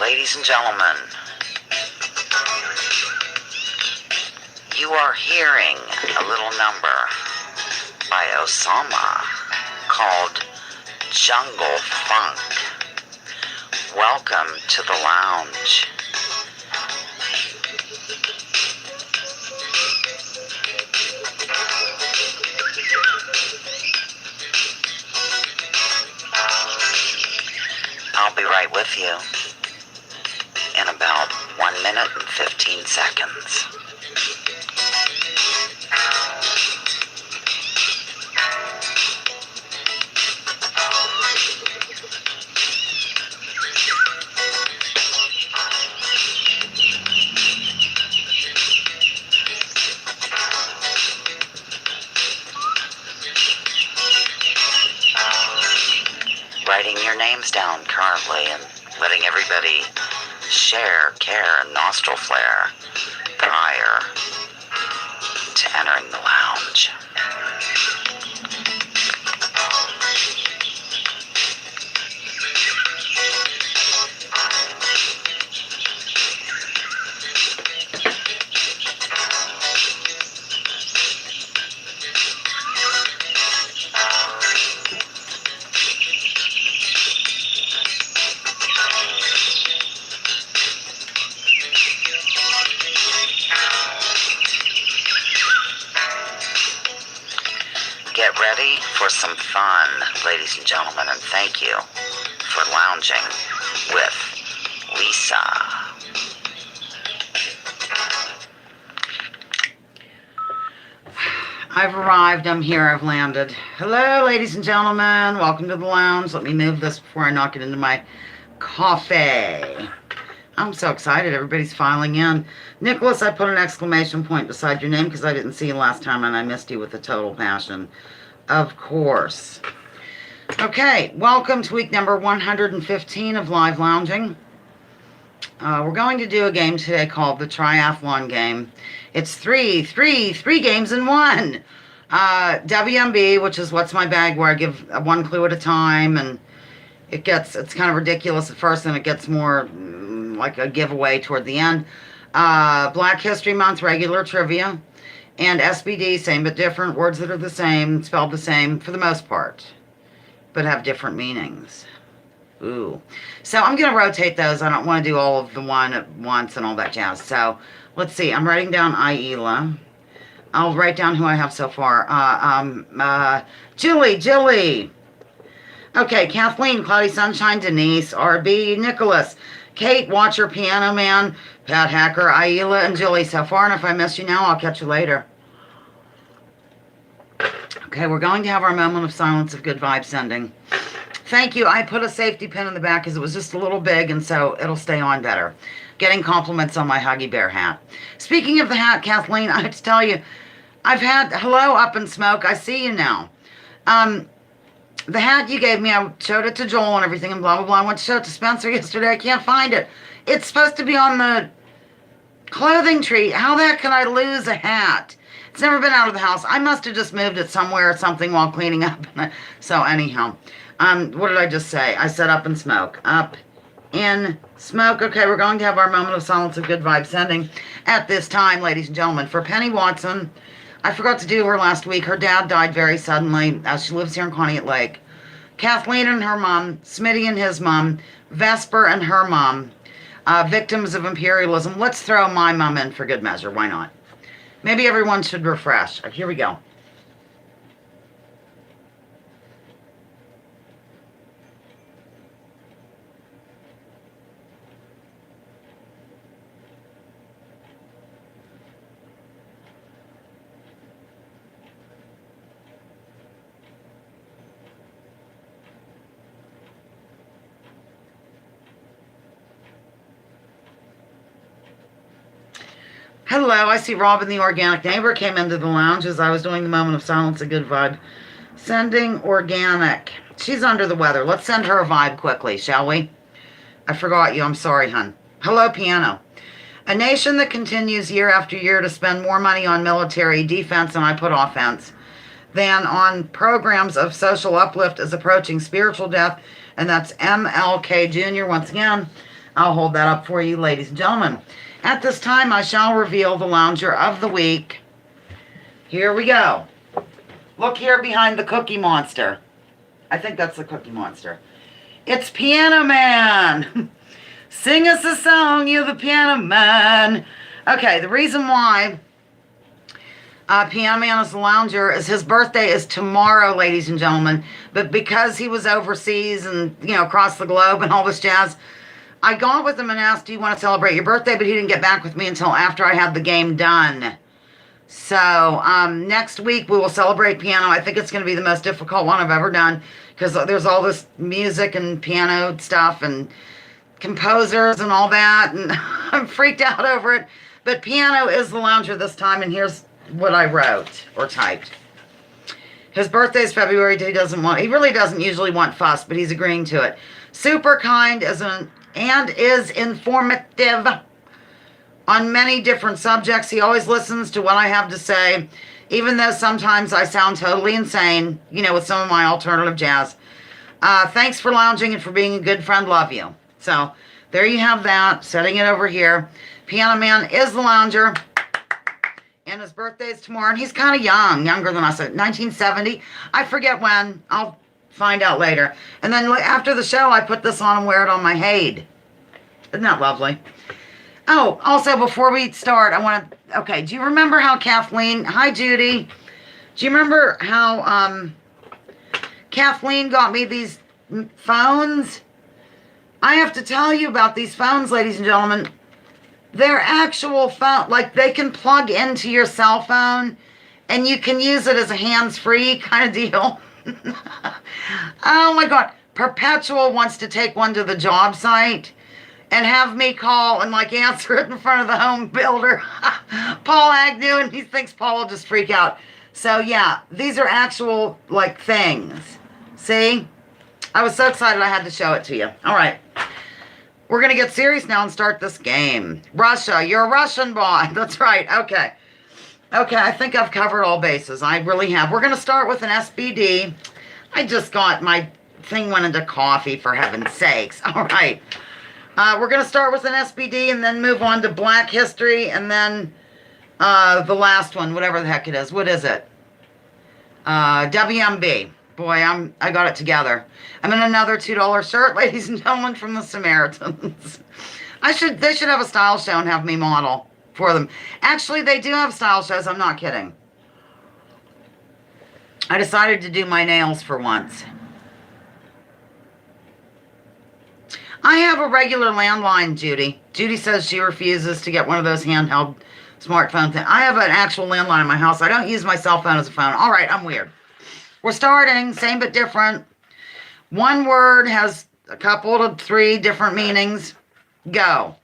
Ladies and gentlemen, you are hearing a little number by Osama called Jungle Funk. Welcome to the lounge. I'll be right with you in about 1 minute and 15 seconds. Writing your names down currently and letting everybody share, care, and nostril flare prior to entering the lounge. Get ready for some fun, ladies and gentlemen, and thank you for lounging with Lisa. I've arrived. I'm here. I've landed. Hello, ladies and gentlemen. Welcome to the lounge. Let me move this before I knock it into my coffee. I'm so excited. Everybody's filing in. Nicholas, I put an exclamation point beside your name because I didn't see you last time and I missed you with a total passion. Of course. Okay, welcome to week number 115 of Live Lounging. We're going to do a game today called the Triathlon game. It's three games in one. WMB, which is What's My Bag, where I give one clue at a time, and it's kind of ridiculous at first, and it gets more like a giveaway toward the end. Black History Month regular trivia, and SBD, same but different, words that are the same, spelled the same for the most part, but have different meanings. Ooh. So I'm going to rotate those. I don't want to do all of the one at once and all that jazz. So let's see. I'm writing down Aila. I'll write down who I have so far. Jilly. Okay, Kathleen, Cloudy Sunshine, Denise, RB, Nicholas, Kate, Watcher, Piano Man, Pat Hacker, Aila, and Jilly so far. And if I miss you now, I'll catch you later. Okay, we're going to have our moment of silence of good vibe sending. Thank you. I put a safety pin in the back because it was just a little big, and so it'll stay on better. Getting compliments on my Huggy Bear hat. Speaking of the hat, Kathleen, I have to tell you, I've had, hello, Up in Smoke, I see you now. The hat you gave me, I showed it to Joel and everything and blah, blah, blah. I went to show it to Spencer yesterday. I can't find it. It's supposed to be on the clothing tree. How the heck can I lose a hat? It's never been out of the house. I must have just moved it somewhere or something while cleaning up. So anyhow, what did I just say? I said Up in Smoke. Up in Smoke. Okay, we're going to have our moment of silence of good vibe sending at this time, ladies and gentlemen. For Penny Watson, I forgot to do her last week. Her dad died very suddenly. She lives here in Conneaut Lake. Kathleen and her mom, Smitty and his mom, Vesper and her mom, victims of imperialism. Let's throw my mom in for good measure. Why not? Maybe everyone should refresh. Here we go. Hello, I see Robin the Organic Neighbor came into the lounge as I was doing the moment of silence, a good vibe. Sending organic. She's under the weather. Let's send her a vibe quickly, shall we? I forgot you. I'm sorry, hun. Hello, Piano. A nation that continues year after year to spend more money on military defense, and I put offense, than on programs of social uplift is approaching spiritual death, and that's MLK Jr. once again. I'll hold that up for you, ladies and gentlemen. At this time, I shall reveal the lounger of the week. Here we go. Look here behind the Cookie Monster. I think that's the Cookie Monster. It's Piano Man. Sing us a song, you're the Piano Man. Okay, the reason why Piano Man is the lounger is his birthday is tomorrow, ladies and gentlemen. But because he was overseas and, across the globe and all this jazz, I got with him and asked, do you want to celebrate your birthday? But he didn't get back with me until after I had the game done. So next week we will celebrate piano. I think it's going to be the most difficult one I've ever done because there's all this music and piano stuff and composers and all that, and I'm freaked out over it. But piano is the lounger this time, and here's what I wrote or typed. His birthday is February. He really doesn't usually want fuss, but he's agreeing to it. Super kind and is informative on many different subjects. He always listens to what I have to say, even though sometimes I sound totally insane, with some of my alternative jazz. Thanks for lounging and for being a good friend. Love you. So there you have that. Setting it over here. Piano Man is the lounger. And his birthday is tomorrow. And he's kind of young. Younger than us. 1970. I forget when. I'll find out later. And then after the show, I put this on and wear it on my head. Isn't that lovely? Oh, also, before we start, I want to... Okay, do you remember how Kathleen... Hi, Judy. Do you remember how Kathleen got me these phones? I have to tell you about these phones, ladies and gentlemen. They're actual phone, like they can plug into your cell phone and you can use it as a hands-free kind of deal. Oh my God. Perpetual wants to take one to the job site and have me call and answer it in front of the home builder, Paul Agnew, and he thinks Paul will just freak out. So yeah, these are actual things. See? I was so excited I had to show it to you. All right. We're going to get serious now and start this game. Russia, you're a Russian boy. That's right. Okay. Okay, I think I've covered all bases. I really have. We're going to start with an SBD. I just got my thing went into coffee, for heaven's sakes. All right. We're going to start with an SBD and then move on to Black History and then the last one, whatever the heck it is. What is it? WMB. Boy, I got it together. I'm in another $2 shirt, ladies and gentlemen, from the Samaritans. They should have a style show and have me model for them. Actually, they do have style shows. I'm not kidding. I decided to do my nails for once. I have a regular landline, Judy. Judy says she refuses to get one of those handheld smartphone things. I have an actual landline in my house. I don't use my cell phone as a phone. All right, I'm weird. We're starting, same but different. One word has a couple to 3 different meanings. Go.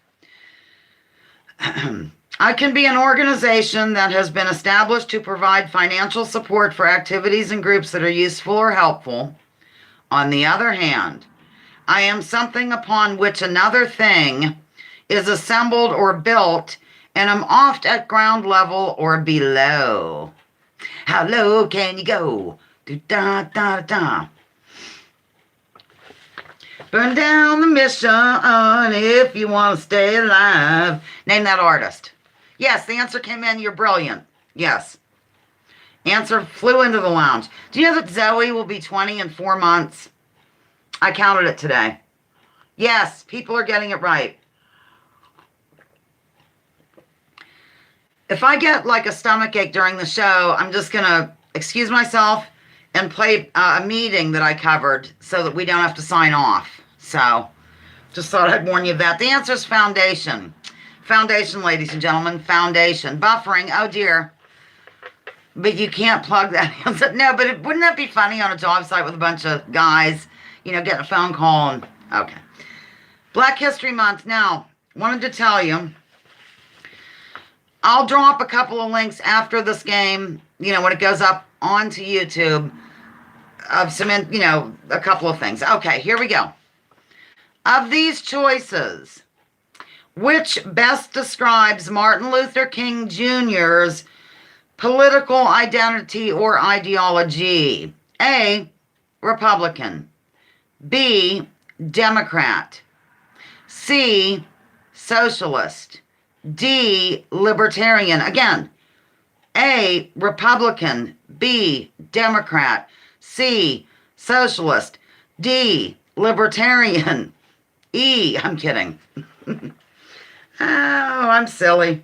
I can be an organization that has been established to provide financial support for activities and groups that are useful or helpful. On the other hand, I am something upon which another thing is assembled or built, and I'm oft at ground level or below. How low can you go? Da, da, da. Burn down the mission if you want to stay alive. Name that artist. Yes, the answer came in. You're brilliant. Yes. Answer flew into the lounge. Do you know that Zoe will be 20 in 4 months? I counted it today. Yes, people are getting it right. If I get a stomach ache during the show, I'm just going to excuse myself and play a meeting that I covered so that we don't have to sign off. So, just thought I'd warn you of that. The answer is foundation. Foundation, ladies and gentlemen, foundation. Buffering, oh dear. But you can't plug that in. No, but wouldn't that be funny on a job site with a bunch of guys, getting a phone call and, okay. Black History Month. Now, wanted to tell you, I'll drop a couple of links after this game, when it goes up onto YouTube of some, a couple of things. Okay, here we go. Of these choices, which best describes Martin Luther King Jr.'s political identity or ideology? A, Republican. B, Democrat. C, socialist. D, libertarian. Again, A, Republican. B, Democrat. C, socialist. D, libertarian. E, I'm kidding. Oh, I'm silly.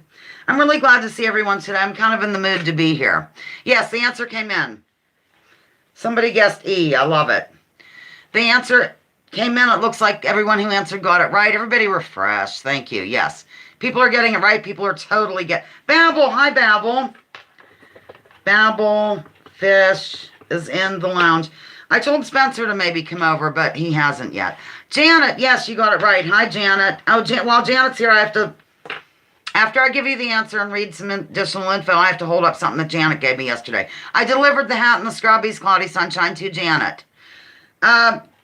I'm really glad to see everyone today. I'm kind of in the mood to be here. Yes, the answer came in. Somebody guessed E. I love it. The answer came in. It looks like everyone who answered got it right. Everybody refresh. Thank you. Yes. People are getting it right. People are totally Babel. Hi, Babel. Babel Fish is in the lounge. I told Spencer to maybe come over, but he hasn't yet. Janet, yes, you got it right. Hi, Janet. Oh, while Janet's here, I have to, after I give you the answer and read some additional info, I have to hold up something that Janet gave me yesterday. I delivered the hat and the scrubbies, Cloudy Sunshine, to Janet.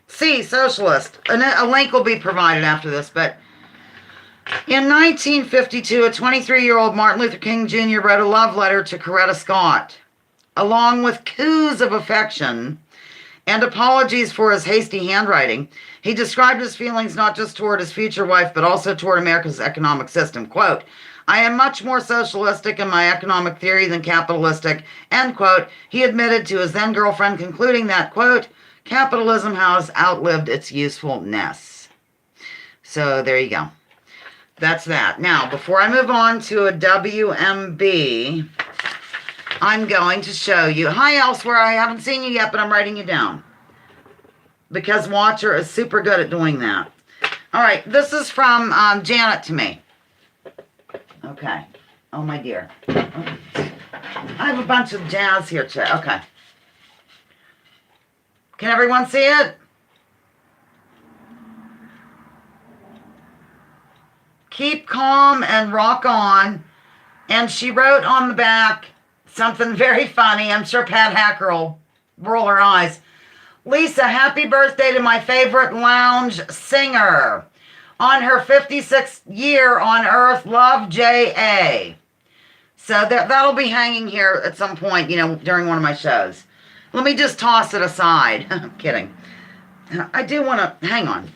C, socialist. A link will be provided after this, but in 1952, a 23-year-old Martin Luther King Jr. wrote a love letter to Coretta Scott. Along with coups of affection and apologies for his hasty handwriting, he described his feelings not just toward his future wife, but also toward America's economic system. Quote, I am much more socialistic in my economic theory than capitalistic, end quote. He admitted to his then-girlfriend, concluding that, quote, capitalism has outlived its usefulness. So there you go. That's that. Now, before I move on to a WMB, I'm going to show you. Hi, Elsewhere. I haven't seen you yet, but I'm writing you down. Because Watcher is super good at doing that. All right. This is from Janet to me. Okay. Oh, my dear. I have a bunch of jazz here, too. Okay. Can everyone see it? Keep calm and rock on. And she wrote on the back something very funny. I'm sure Pat Hacker will roll her eyes. Lisa, happy birthday to my favorite lounge singer. On her 56th year on Earth, love J.A. So that'll be hanging here at some point, during one of my shows. Let me just toss it aside. I'm kidding. I do want to, hang on.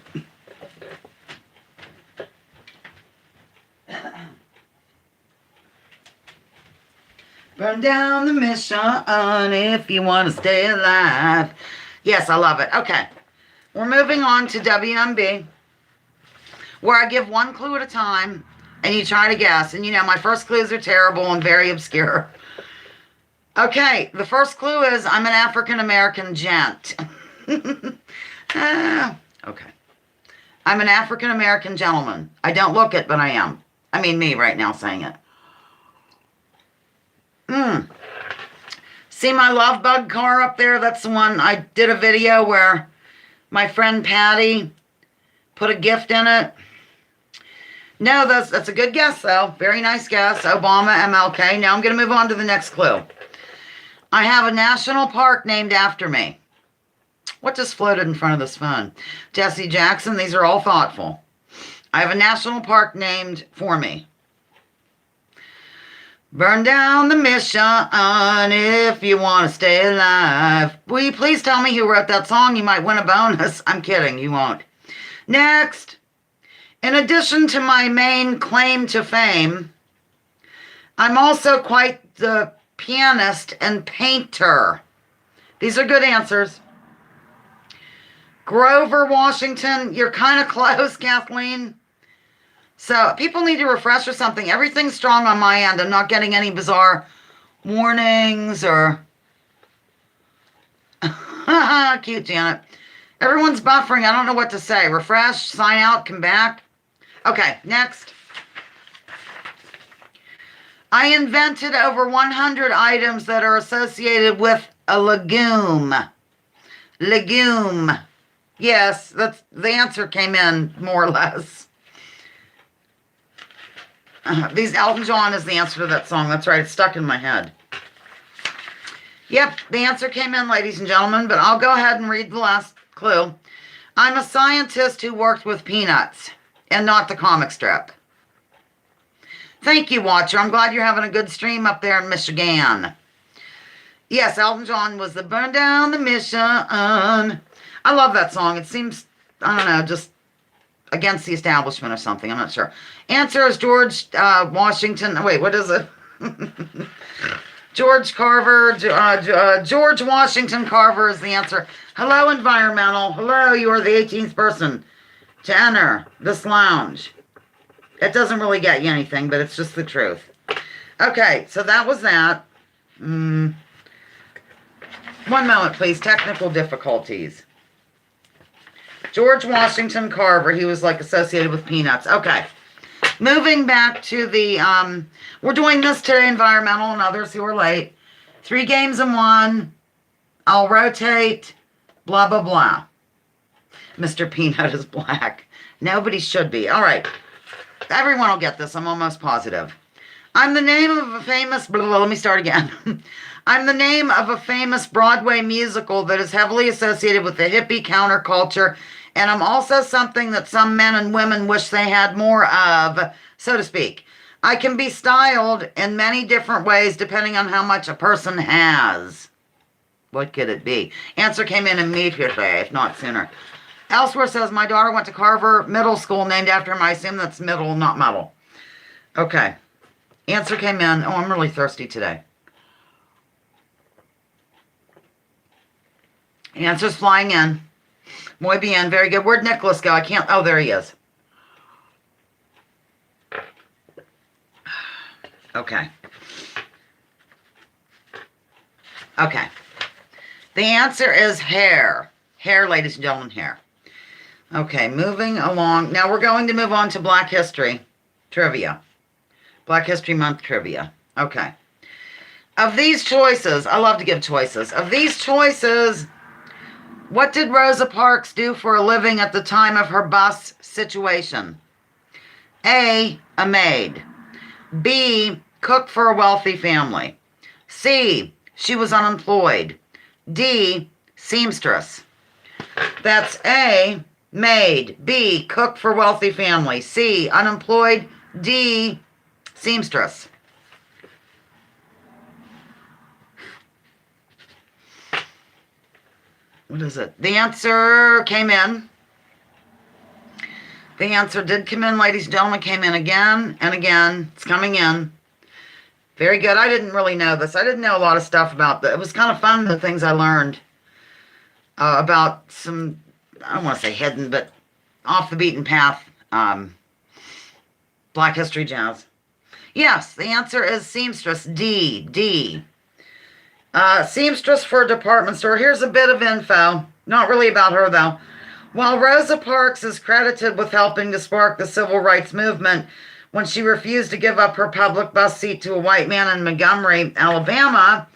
Burn down the mission if you want to stay alive. Yes, I love it. Okay. We're moving on to WMB, where I give one clue at a time, and you try to guess. And my first clues are terrible and very obscure. Okay, the first clue is I'm an African-American gent. Okay. I'm an African-American gentleman. I don't look it, but I am. I mean me right now saying it. See my love bug car up there? That's the one I did a video where my friend Patty put a gift in it. No, that's a good guess, though. Very nice guess. Obama, MLK. Now I'm going to move on to the next clue. I have a national park named after me. What just floated in front of this phone? Jesse Jackson. These are all thoughtful. I have a national park named for me. Burn down the mission if you want to stay alive. Will you please tell me who wrote that song? You might win a bonus. I'm kidding. You won't. Next. In addition to my main claim to fame, I'm also quite the pianist and painter. These are good answers. Grover Washington. You're kind of close, Kathleen. So people need to refresh or something. Everything's strong on my end. I'm not getting any bizarre warnings or... Cute, Janet. Everyone's buffering. I don't know what to say. Refresh, sign out, come back. Okay, next. I invented over 100 items that are associated with a legume. Legume. Yes, that's the answer came in more or less. These Elton John is the answer to that song. That's right. It's stuck in my head. Yep, the answer came in, ladies and gentlemen, but I'll go ahead and read the last clue. I'm a scientist who worked with peanuts and not the comic strip. Thank you, Watcher. I'm glad you're having a good stream up there in Michigan. Yes, Elton John was the Burn Down the Mission. I love that song. It seems, I don't know, just against the establishment or something. I'm not sure. Answer is George Washington. Wait, what is it? George Carver. George Washington Carver is the answer. Hello, environmental. Hello, you are the 18th person to enter this lounge. It doesn't really get you anything, but it's just the truth. Okay, so that was that. One moment, please. Technical difficulties. George Washington Carver. He was like associated with peanuts. Okay. Moving back to the, we're doing this today, environmental and others who are late. 3 games in 1. I'll rotate. Blah, blah, blah. Mr. Peanut is black. Nobody should be. All right. Everyone will get this. I'm almost positive. I'm the name of a famous... let me start again. I'm the name of a famous Broadway musical that is heavily associated with the hippie counterculture, and I'm also something that some men and women wish they had more of, so to speak. I can be styled in many different ways depending on how much a person has. What could it be? Answer came in immediately, if not sooner. Elsewhere says, my daughter went to Carver Middle School, named after him. I assume that's middle, not metal. Okay. Answer came in. Oh, I'm really thirsty today. Answer's flying in. Muy bien. Very good. Where'd Nicholas go? I can't. Oh, there he is. Okay. Okay. The answer is hair. Hair, ladies and gentlemen, hair. Okay, moving along. Now we're going to move on to Black History trivia. Black History Month trivia. Okay. Of these choices, I love to give choices. Of these choices, what did Rosa Parks do for a living at the time of her bus situation? A maid. B, cook for a wealthy family. C, she was unemployed. D, seamstress. That's A, maid. B, cook for wealthy family. C, unemployed. D, seamstress. What is it? The answer came in. The answer did come in, ladies and gentlemen. Came in again and again. It's coming in. Very good. I didn't really know this. I didn't know a lot of stuff about that. It was kind of fun, the things I learned about some, I don't want to say hidden, but off the beaten path Black History jazz. Yes, the answer is seamstress. D. Seamstress for a department store. Here's a bit of info. Not really about her, though. While Rosa Parks is credited with helping to spark the civil rights movement when she refused to give up her public bus seat to a white man in Montgomery, Alabama,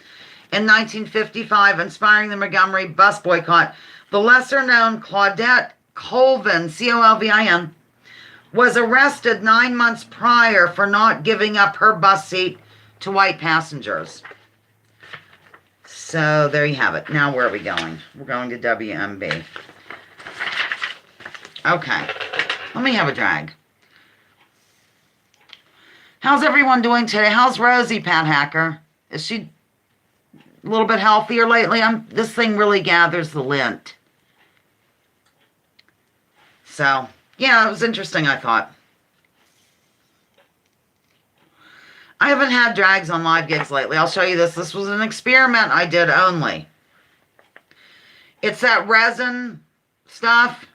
in 1955, inspiring the Montgomery bus boycott, the lesser-known Claudette Colvin, C-O-L-V-I-N, was arrested 9 months prior for not giving up her bus seat to white passengers. So there you have it. Now where are we going? We're going to WMB. Okay. Let me have a drag. How's everyone doing today? How's Rosie, Pat Hacker? Is she a little bit healthier lately? This thing really gathers the lint. So, yeah, it was interesting, I thought. I haven't had drags on live gigs lately. I'll show you this. This was an experiment I did only. It's that resin stuff,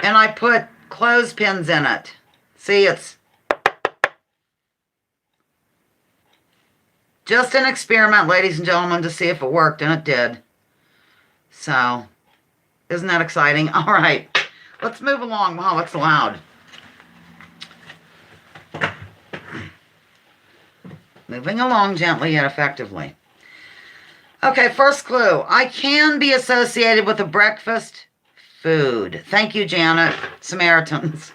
and I put clothespins in it. See, it's just an experiment, ladies and gentlemen, to see if it worked, and it did. So, isn't that exciting? All right, let's move along. Wow, that's loud. Moving along gently yet effectively. Okay, first clue. I can be associated with a breakfast food. Thank you, Janet. Samaritans.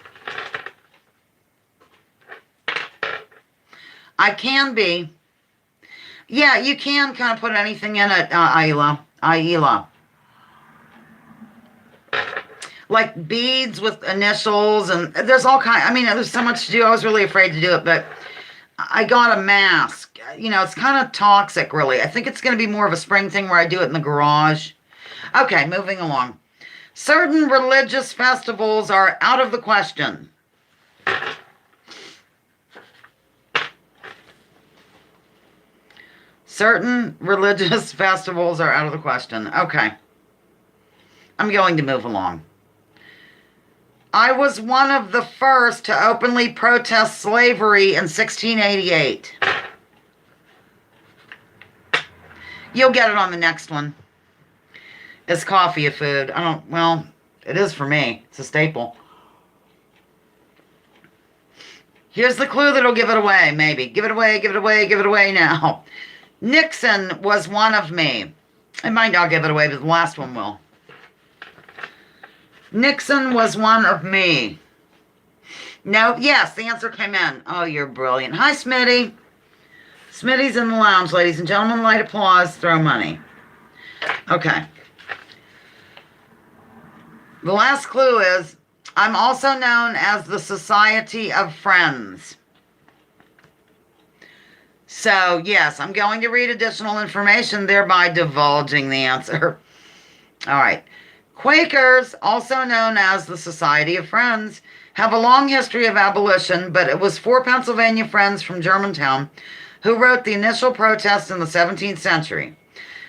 I can be. Yeah, you can kind of put anything in it, Aila. Like beads with initials, and there's all kind. I mean, there's so much to do. I was really afraid to do it, but I got a mask. You know, it's kind of toxic, really. I think it's going to be more of a spring thing where I do it in the garage. Okay, moving along. Certain religious festivals are out of the question. Certain religious festivals are out of the question. Okay. I'm going to move along. I was one of the first to openly protest slavery in 1688. You'll get it on the next one. Is coffee a food? Well, it is for me. It's a staple. Here's the clue that'll give it away, maybe. Give it away, give it away, give it away now. Nixon was one of me. It might not give it away, but the last one will. Nixon was one of me. No, yes, the answer came in. Oh, you're brilliant. Hi, Smitty. Smitty's in the lounge, ladies and gentlemen. Light applause, throw money. Okay. The last clue is, I'm also known as the Society of Friends. So, yes, I'm going to read additional information, thereby divulging the answer. All right. Quakers, also known as the Society of Friends, have a long history of abolition, but it was 4 Pennsylvania Friends from Germantown who wrote the initial protest in the 17th century.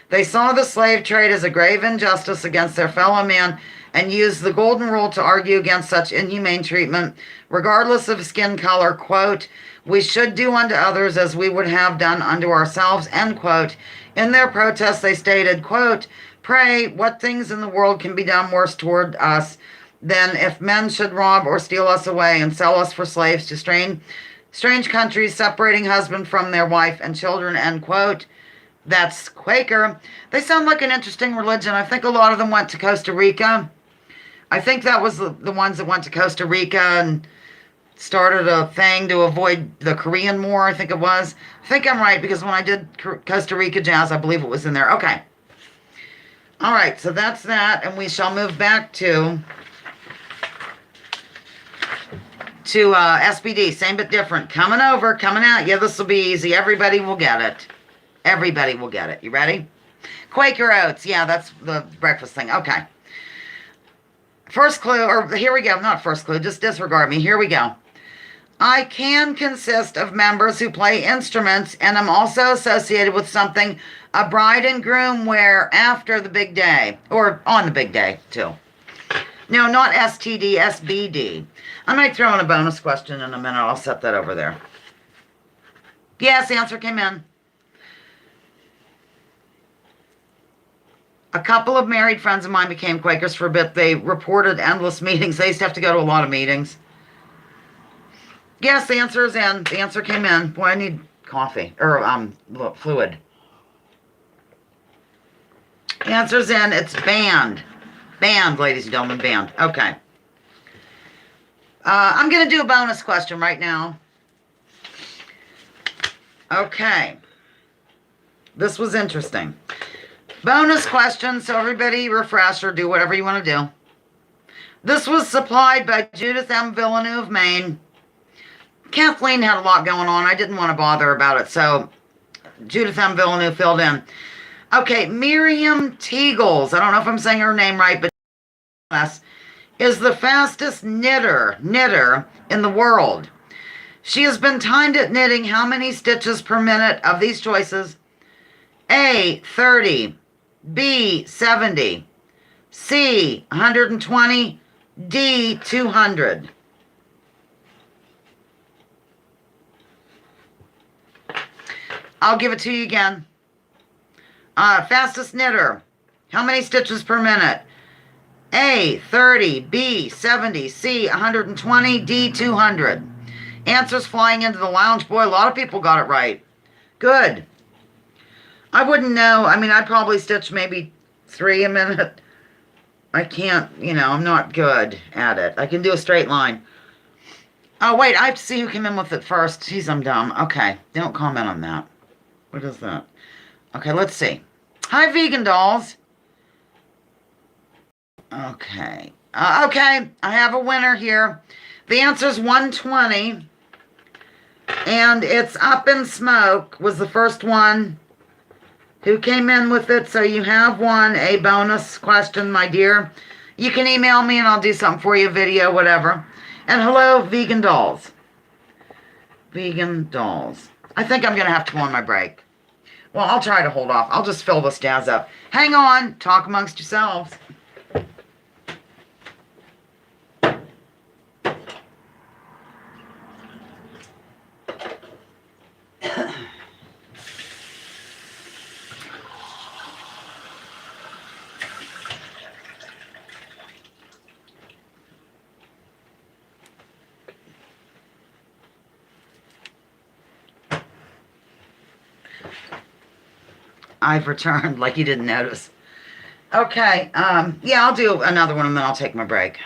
They saw the slave trade as a grave injustice against their fellow man and used the golden rule to argue against such inhumane treatment, regardless of skin color. Quote, we should do unto others as we would have done unto ourselves, end quote. In their protest, they stated, quote, pray, what things in the world can be done worse toward us than if men should rob or steal us away and sell us for slaves to strange countries, separating husband from their wife and children, end quote. That's Quaker. They sound like an interesting religion. I think a lot of them went to Costa Rica. I think that was the ones that went to Costa Rica and started a thing to avoid the Korean War, I think it was. I think I'm right, because when I did Costa Rica Jazz, I believe it was in there. Okay. All right, so that's that, and we shall move back to SBD, same but different. Coming over, coming out. Yeah, this will be easy. Everybody will get it. Everybody will get it. You ready? Quaker Oats. Yeah, that's the breakfast thing. Okay. First clue, or here we go. Not first clue, just disregard me. Here we go. I can consist of members who play instruments, and I'm also associated with something a bride and groom wear after the big day, or on the big day, too. No, not STD, SBD. I might throw in a bonus question in a minute. I'll set that over there. Yes, the answer came in. A couple of married friends of mine became Quakers for a bit. They reported endless meetings. They used to have to go to a lot of meetings. Yes, the answer is in. The answer came in. Boy, I need coffee. Or, fluid. The answer's in. It's band. Band, ladies and gentlemen, band. Okay. I'm going to do a bonus question right now. Okay. This was interesting. Bonus question, so everybody refresh or do whatever you want to do. This was supplied by Judith M. Villeneuve, Maine. Kathleen had a lot going on. I didn't want to bother about it, so Judith M. Villeneuve filled in. Okay, Miriam Teagles, I don't know if I'm saying her name right, but is the fastest knitter in the world. She has been timed at knitting how many stitches per minute of these choices? A, 30, B, 70, C, 120, D, 200. I'll give it to you again. Fastest knitter. How many stitches per minute? A, 30, B, 70, C, 120, D, 200. Answers flying into the lounge. Boy, a lot of people got it right. Good. I wouldn't know. I mean, I'd probably stitch maybe 3 a minute. I can't, I'm not good at it. I can do a straight line. Oh, wait, I have to see who came in with it first. Jeez, I'm dumb. Okay, don't comment on that. What is that? Okay, let's see. Hi, vegan dolls. Okay. Okay, I have a winner here. The answer's 120. And it's Up in Smoke was the first one who came in with it. So you have won a bonus question, my dear. You can email me and I'll do something for you, video, whatever. And hello, vegan dolls. Vegan dolls. I think I'm going to have to go on my break. Well, I'll try to hold off. I'll just fill this jazz up. Hang on. Talk amongst yourselves. I've returned, like you didn't notice. Okay, yeah, I'll do another one and then I'll take my break.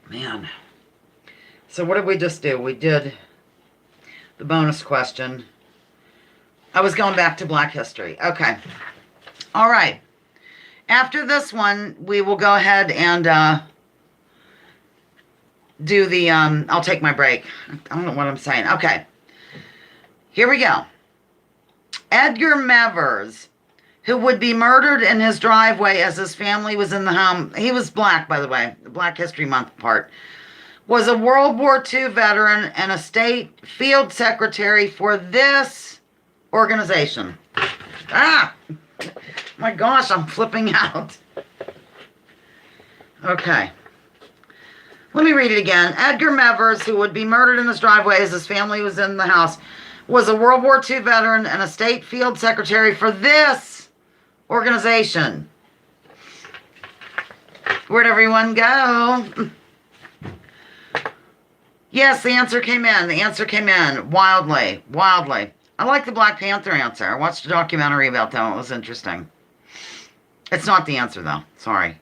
Man. So what did we just do? We did the bonus question. I was going back to Black History. Okay. All right. After this one, we will go ahead and do the, I'll take my break. I don't know what I'm saying. Okay. Here we go. Edgar Mevers, who would be murdered in his driveway as his family was in the home. He was black, by the way, the Black History Month part. Was a World War II veteran and a state field secretary for this organization. Ah! My gosh, I'm flipping out. Okay. Let me read it again. Edgar Mevers, who would be murdered in his driveway as his family was in the house, was a World War II veteran and a state field secretary for this organization. Where'd everyone go? Yes, the answer came in. The answer came in. Wildly. Wildly. I like the Black Panther answer. I watched a documentary about that. It was interesting. It's not the answer, though. Sorry.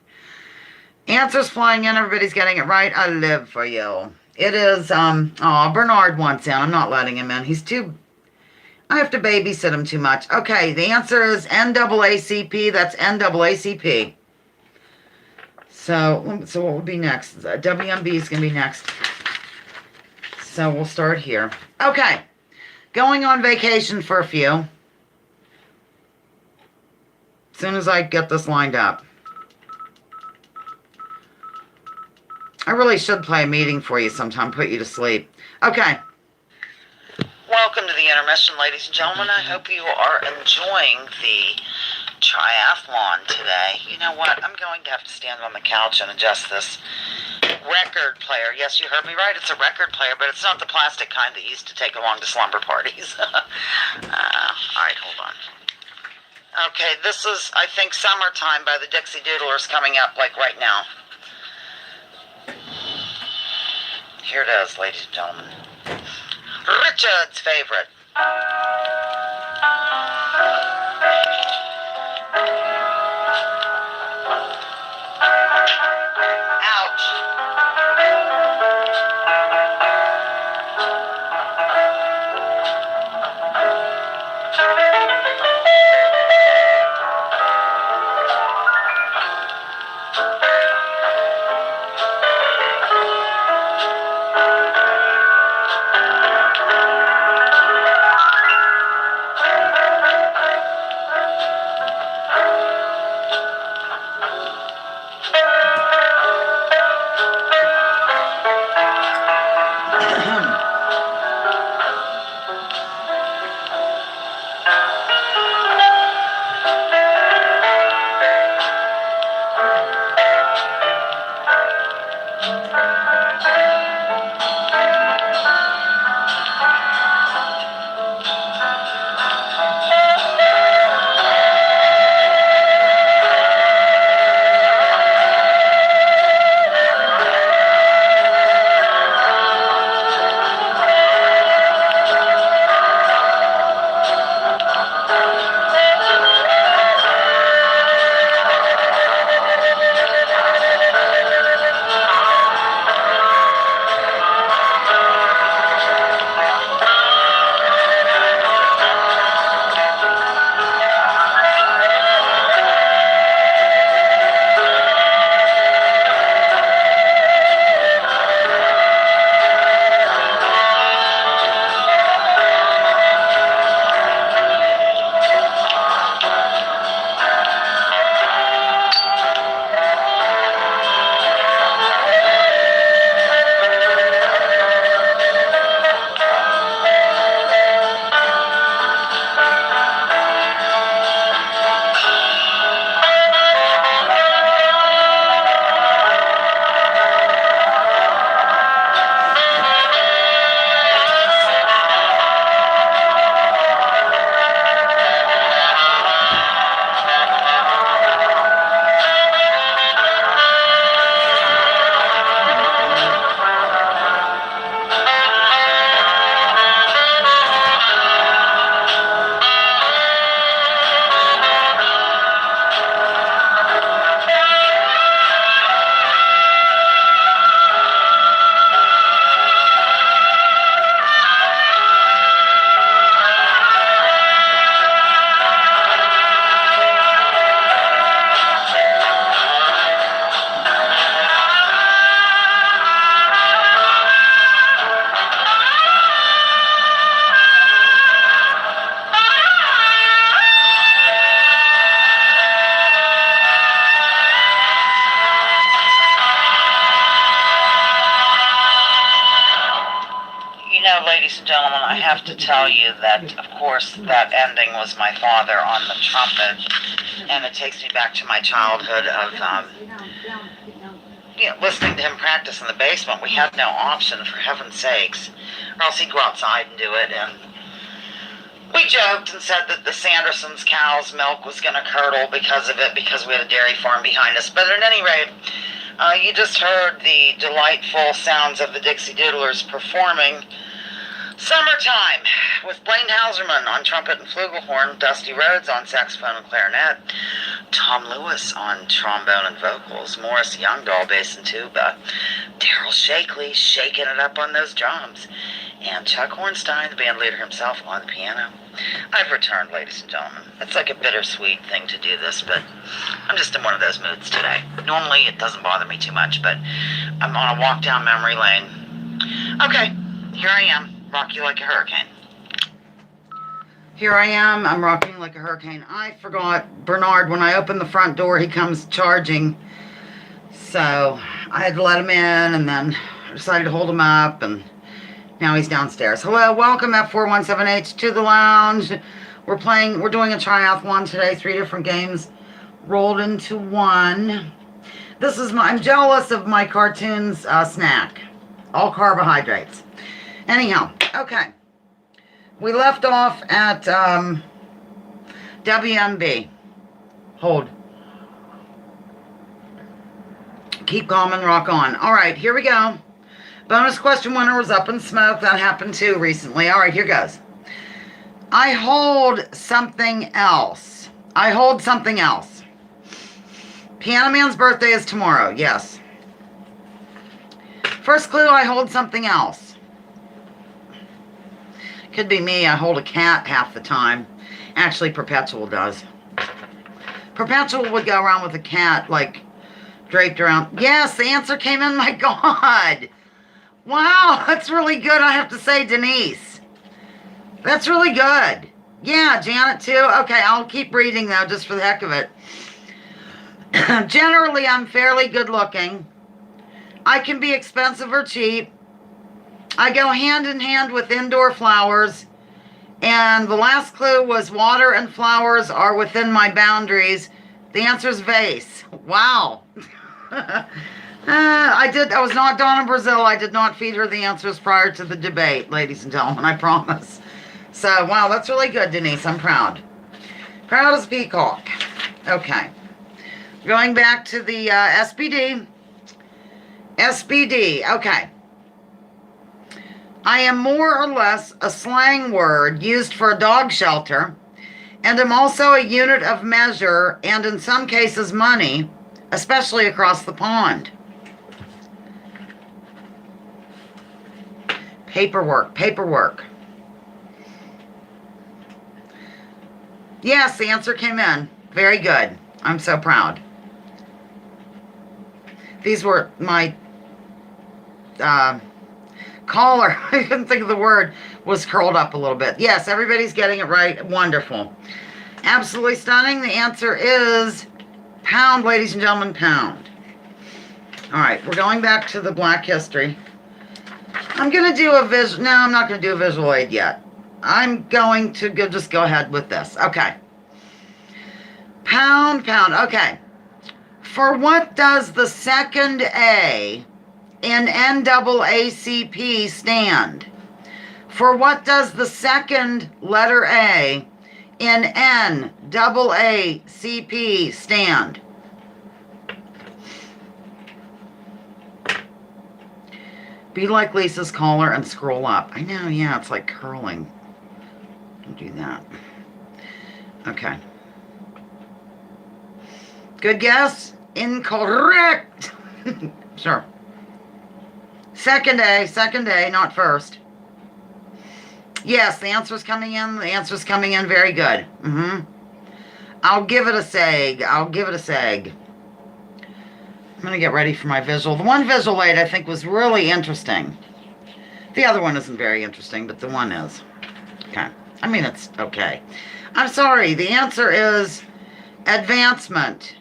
Answers flying in. Everybody's getting it right. I live for you. It is, Bernard wants in. I'm not letting him in. He's too, I have to babysit him too much. Okay, the answer is NAACP. That's NAACP. So what would be next? WMB is going to be next. So we'll start here. Okay, going on vacation for a few. As soon as I get this lined up. I really should play a meeting for you sometime, put you to sleep. Okay. Welcome to the intermission, ladies and gentlemen. I hope you are enjoying the triathlon today. You know what? I'm going to have to stand on the couch and adjust this record player. Yes, you heard me right. It's a record player, but it's not the plastic kind that you used to take along to slumber parties. All right, hold on. Okay, this is, I think, Summertime by the Dixie Doodlers coming up, like right now. Here it is, ladies and gentlemen. Richard's favorite. ladies and gentlemen, I have to tell you that, of course, that ending was my father on the trumpet, and it takes me back to my childhood of, listening to him practice in the basement. We had no option, for heaven's sakes, or else he'd go outside and do it, and we joked and said that the Sandersons' cow's milk was going to curdle because of it, because we had a dairy farm behind us. But at any rate, you just heard the delightful sounds of the Dixie Doodlers performing Summertime with Blaine Hauserman on trumpet and flugelhorn, Dusty Rhodes on saxophone and clarinet, Tom Lewis on trombone and vocals, Morris Youngdahl bass and tuba, Daryl Shakely shaking it up on those drums, and Chuck Hornstein, the band leader himself, on the piano. I've returned, ladies and gentlemen. It's like a bittersweet thing to do this, but I'm just in one of those moods today. Normally it doesn't bother me too much, but I'm on a walk down memory lane. Okay, here I am. Rock you like a hurricane. Here I am. I'm rocking like a hurricane. I forgot Bernard. When I opened the front door, he comes charging. So I had to let him in, and then I decided to hold him up, and now he's downstairs. Hello, welcome F417H to the lounge. We're doing a triathlon today. 3 different games rolled into one. I'm jealous of my cartoons snack. All carbohydrates. Anyhow, okay. We left off at WMB. Hold. Keep calm and rock on. All right, here we go. Bonus question winner was Up in Smoke. That happened too recently. All right, here goes. I hold something else. I hold something else. Piano Man's birthday is tomorrow. Yes. First clue, I hold something else. Could be me. I hold a cat half the time. Actually, Perpetual does. Perpetual would go around with a cat, like, draped around. Yes, the answer came in. My God. Wow, that's really good, I have to say, Denise. That's really good. Yeah, Janet, too. Okay, I'll keep reading, though, just for the heck of it. Generally, I'm fairly good looking. I can be expensive or cheap. I go hand in hand with indoor flowers. And the last clue was water and flowers are within my boundaries. The answer is vase. Wow. I was not Donna Brazil. I did not feed her the answers prior to the debate, ladies and gentlemen, I promise. So, wow, that's really good, Denise. I'm proud. Proud as a peacock. Okay. Going back to the SBD. SBD, okay. I am more or less a slang word used for a dog shelter, and am also a unit of measure, and in some cases money, especially across the pond. Paperwork, paperwork. Yes, the answer came in. Very good. I'm so proud. These were my collar, I couldn't think of the word, was curled up a little bit. Yes, everybody's getting it right. Wonderful. Absolutely stunning. The answer is pound, ladies and gentlemen, pound. All right, we're going back to the Black History. I'm going to do a visual. No, I'm not going to do a visual aid yet. I'm going to just go ahead with this. Okay. Pound, pound. Okay. For what does the second A in NAACP stand? For what does the second letter A in NAACP stand? Be like Lisa's collar and scroll up. I know, yeah, it's like curling. Don't do that. Okay. Good guess? Incorrect. Sure. Second A, not first. Yes, the answer's coming in. The answer's coming in. Very good. I'll give it a seg. I'll give it a seg. I'm going to get ready for my visual. The one visual aid I think was really interesting. The other one isn't very interesting, but the one is. Okay. I mean, it's okay. I'm sorry. The answer is advancement.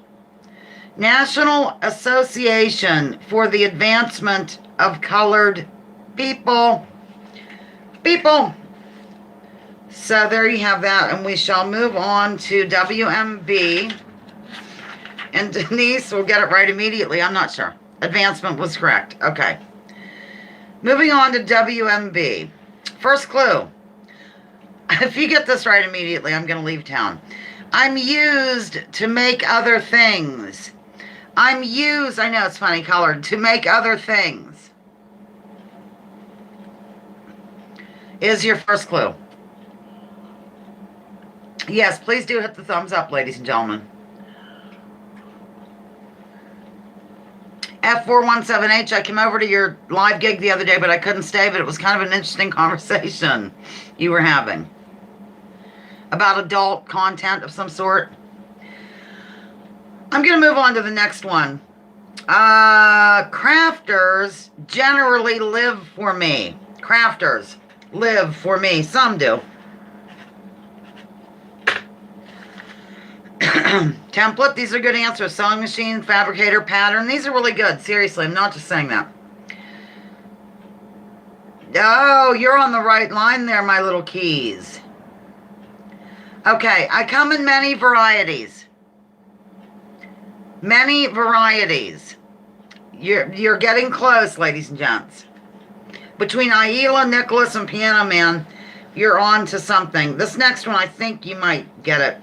National Association for the Advancement of Colored People. people. So there you have that, and we shall move on to WMB. And Denise will get it right immediately. I'm not sure. Advancement was correct. Okay. Moving on to WMB. First clue. If you get this right immediately, I'm going to leave town. I'm used to make other things. I'm used, I know it's funny colored, to make other things. Is your first clue. Yes, please do hit the thumbs up, ladies and gentlemen. F417H, I came over to your live gig the other day, but I couldn't stay, but it was kind of an interesting conversation you were having about adult content of some sort. I'm going to move on to the next one. Crafters generally live for me. Crafters live for me. Some do. Template, these are good answers. Sewing machine, fabricator, pattern. These are really good. Seriously, I'm not just saying that. Oh, you're on the right line there, my little keys. Okay, I come in many varieties. Many varieties. You're getting close, ladies and gents. Between Aila, Nicholas, and Piano Man, you're on to something. This next one, I think you might get it.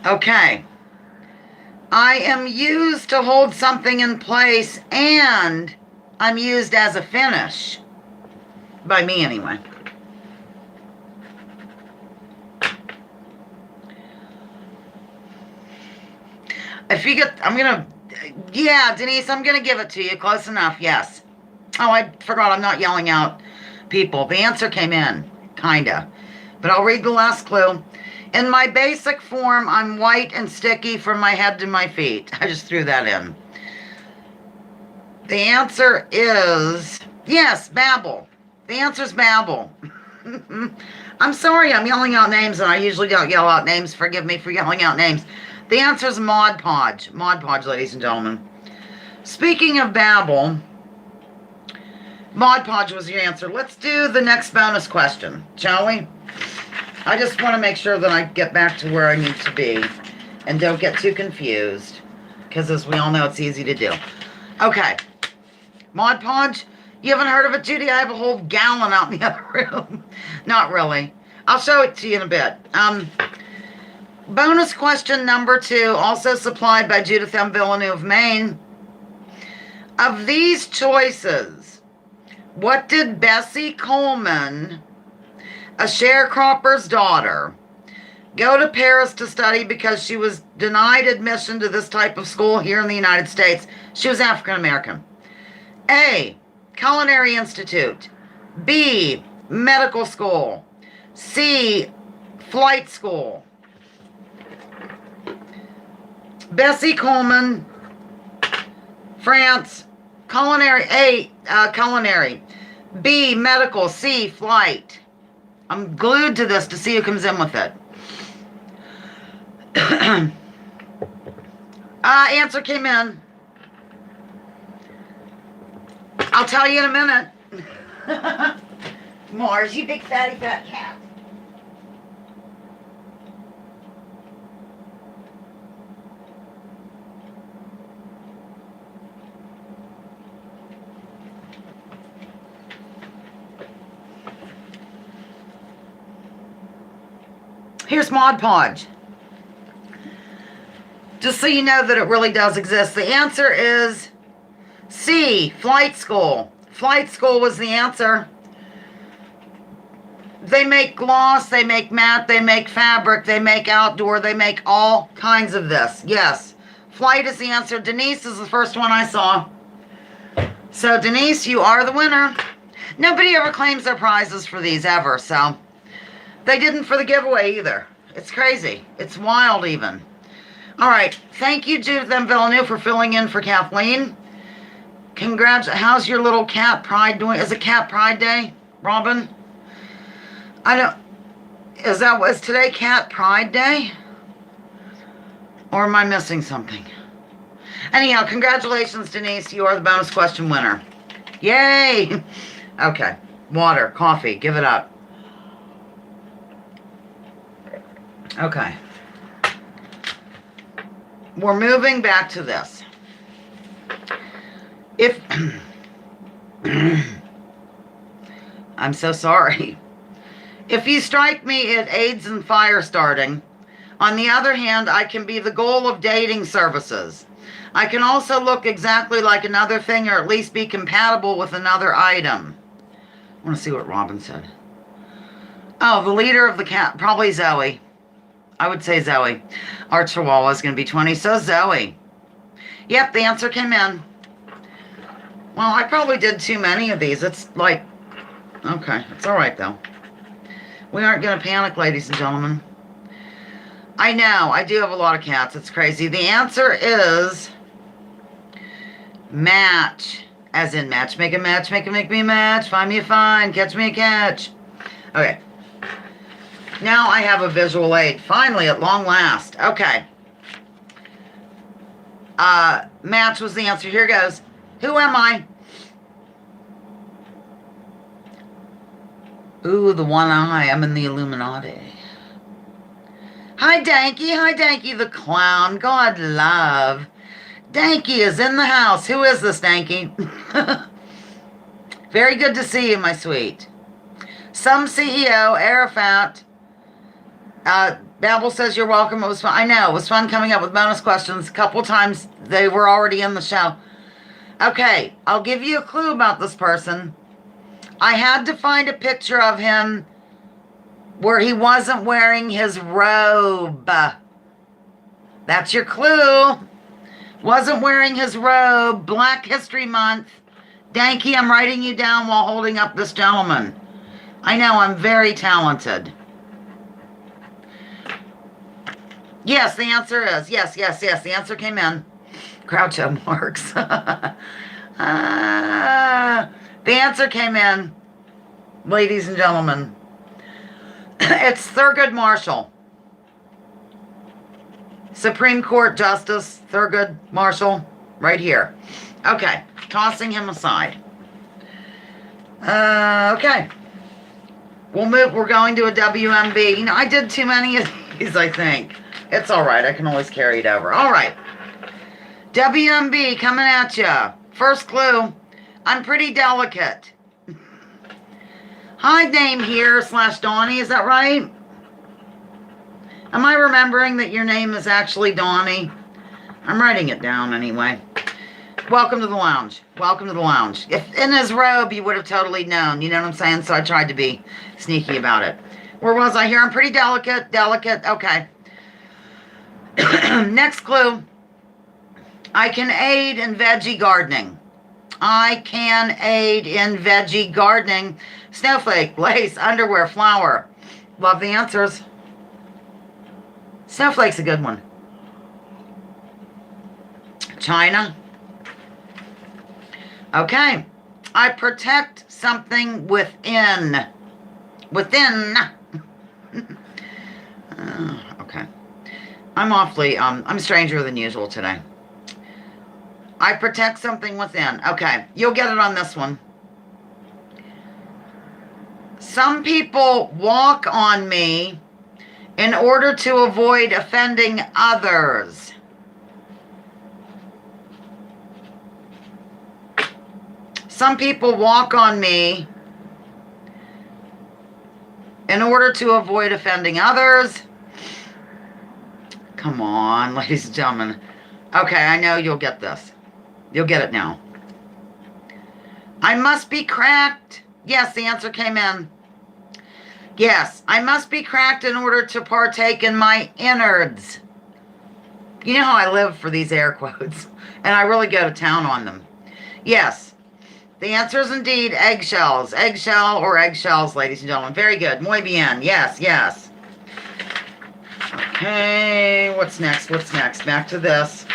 Okay. I am used to hold something in place, and I'm used as a finish. By me, anyway. If you get, yeah, Denise, I'm going to give it to you. Close enough, yes. Oh, I forgot I'm not yelling out people. The answer came in, kinda. But I'll read the last clue. In my basic form, I'm white and sticky from my head to my feet. I just threw that in. The answer is, yes, Babel. The answer is Babel. I'm sorry I'm yelling out names, and I usually don't yell out names. Forgive me for yelling out names. The answer is Mod Podge. Mod Podge, ladies and gentlemen. Speaking of Babel, Mod Podge was your answer. Let's do the next bonus question, shall we? I just want to make sure that I get back to where I need to be and don't get too confused, because as we all know, it's easy to do. Okay. Mod Podge, you haven't heard of it, Judy? I have a whole gallon out in the other room. Not really. I'll show it to you in a bit. Bonus question number 2, also supplied by Judith M. Villeneuve, Maine. Of these choices, what did Bessie Coleman, a sharecropper's daughter, go to Paris to study because she was denied admission to this type of school here in the United States? She was African American. A, Culinary Institute. B, medical school. C, flight school. Bessie Coleman, France, culinary. A, culinary. B, medical. C, flight. I'm glued to this to see who comes in with it. Answer came in. I'll tell you in a minute. Mars, you big fatty fat cat. Here's Mod Podge. Just so you know that it really does exist. The answer is C, flight school. Flight school was the answer. They make gloss, they make matte, they make fabric, they make outdoor, they make all kinds of this. Yes, flight is the answer. Denise is the first one I saw. So Denise, you are the winner. Nobody ever claims their prizes for these ever, so they didn't for the giveaway either. It's crazy. It's wild even. All right. Thank you, Judith M. Villeneuve, for filling in for Kathleen. Congrats. How's your little cat pride doing? Is it Cat Pride Day, Robin? Was today Cat Pride Day? Or am I missing something? Anyhow, congratulations, Denise. You are the bonus question winner. Yay! Okay. Water, coffee, give it up. Okay. We're moving back to this. If... I'm so sorry. If you strike me, it aids in fire starting. On the other hand, I can be the goal of dating services. I can also look exactly like another thing, or at least be compatible with another item. I want to see what Robin said. Oh, the leader of the cat, probably Zoe. I would say Zoe. Our Chihuahua is going to be 20, so Zoe. Yep, the answer came in. Well, I probably did too many of these. It's like, okay, it's all right though. We aren't going to panic, ladies and gentlemen. I know, I do have a lot of cats. It's crazy. The answer is match. As in match, make a match, make me a match, find me a find, catch me a catch. Okay. Now I have a visual aid. Finally, at long last. Okay. Match was the answer. Here goes. Who am I? Ooh, the one eye. I'm in the Illuminati. Hi, Danky. Hi, Danky the clown. God love. Danky is in the house. Who is this, Danky? Very good to see you, my sweet. Some CEO, Arafat. Babel says you're welcome. It was fun. I know. It was fun coming up with bonus questions. A couple times they were already in the show. Okay. I'll give you a clue about this person. I had to find a picture of him where he wasn't wearing his robe. That's your clue. Wasn't wearing his robe. Black History Month. Danky, I'm writing you down while holding up this gentleman. I know, I'm very talented. Yes, the answer is. Yes. The answer came in. Groucho Marx. The answer came in, ladies and gentlemen. It's Thurgood Marshall. Supreme Court Justice Thurgood Marshall, right here. Okay, tossing him aside. Okay. We'll move. We're going to a WMB. You know, I did too many of these, I think. It's all right. I can always carry it over. All right. WMB coming at ya. First clue. I'm pretty delicate. Hi, name here / Donnie. Is that right? Am I remembering that your name is actually Donnie? I'm writing it down anyway. Welcome to the lounge. Welcome to the lounge. If in his robe, you would have totally known. You know what I'm saying? So I tried to be sneaky about it. Where was I here? I'm pretty delicate. Delicate. Okay. Next clue. I can aid in veggie gardening. I can aid in veggie gardening. Snowflake, lace, underwear, flower. Love the answers. Snowflake's a good one. China. Okay. I protect something within. Within. Okay. I'm awfully, I'm stranger than usual today. I protect something within. Okay. You'll get it on this one. Some people walk on me in order to avoid offending others. Some people walk on me in order to avoid offending others. Come on, ladies and gentlemen. Okay, I know you'll get this. You'll get it now. I must be cracked. Yes, the answer came in. Yes, I must be cracked in order to partake in my innards. You know how I live for these air quotes, and I really go to town on them. Yes, the answer is indeed eggshells. Eggshell or eggshells, ladies and gentlemen. Very good. Muy bien. Yes, yes. Okay, what's next? What's next? Back to this.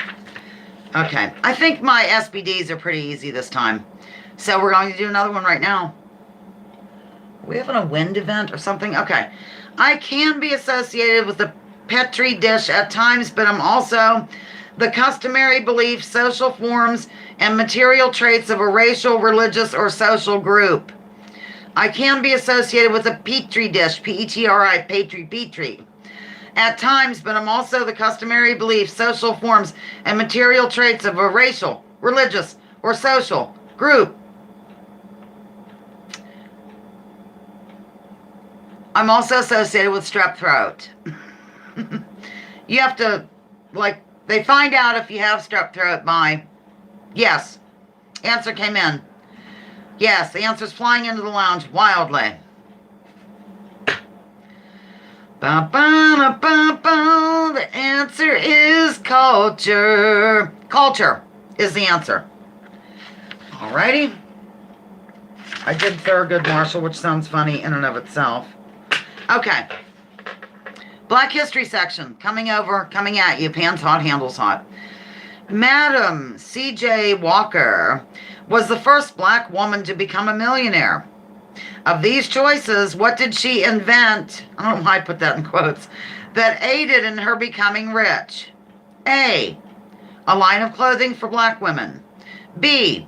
Okay, I think my SBDs are pretty easy this time. So we're going to do another one right now. Are we having a wind event or something? Okay. I can be associated with the Petri dish at times, but I'm also the customary beliefs, social forms, and material traits of a racial, religious, or social group. I can be associated with a petri dish, P-E-T-R-I, petri. At times, but I'm also the customary beliefs, social forms, and material traits of a racial, religious, or social group. I'm also associated with strep throat. You have to, like, they find out if you have strep throat by, yes. Answer came in. Yes, the answer's flying into the lounge wildly. Ba, ba, ba, ba. The answer is culture. Culture is the answer. Alrighty. I did Thurgood Marshall, which sounds funny in and of itself. Okay. Black History section. Coming at you. Pans hot, handles hot. Madam C.J. Walker was the first black woman to become a millionaire. Of these choices, what did she invent, I don't know why I put that in quotes, that aided in her becoming rich? A, a line of clothing for black women. B,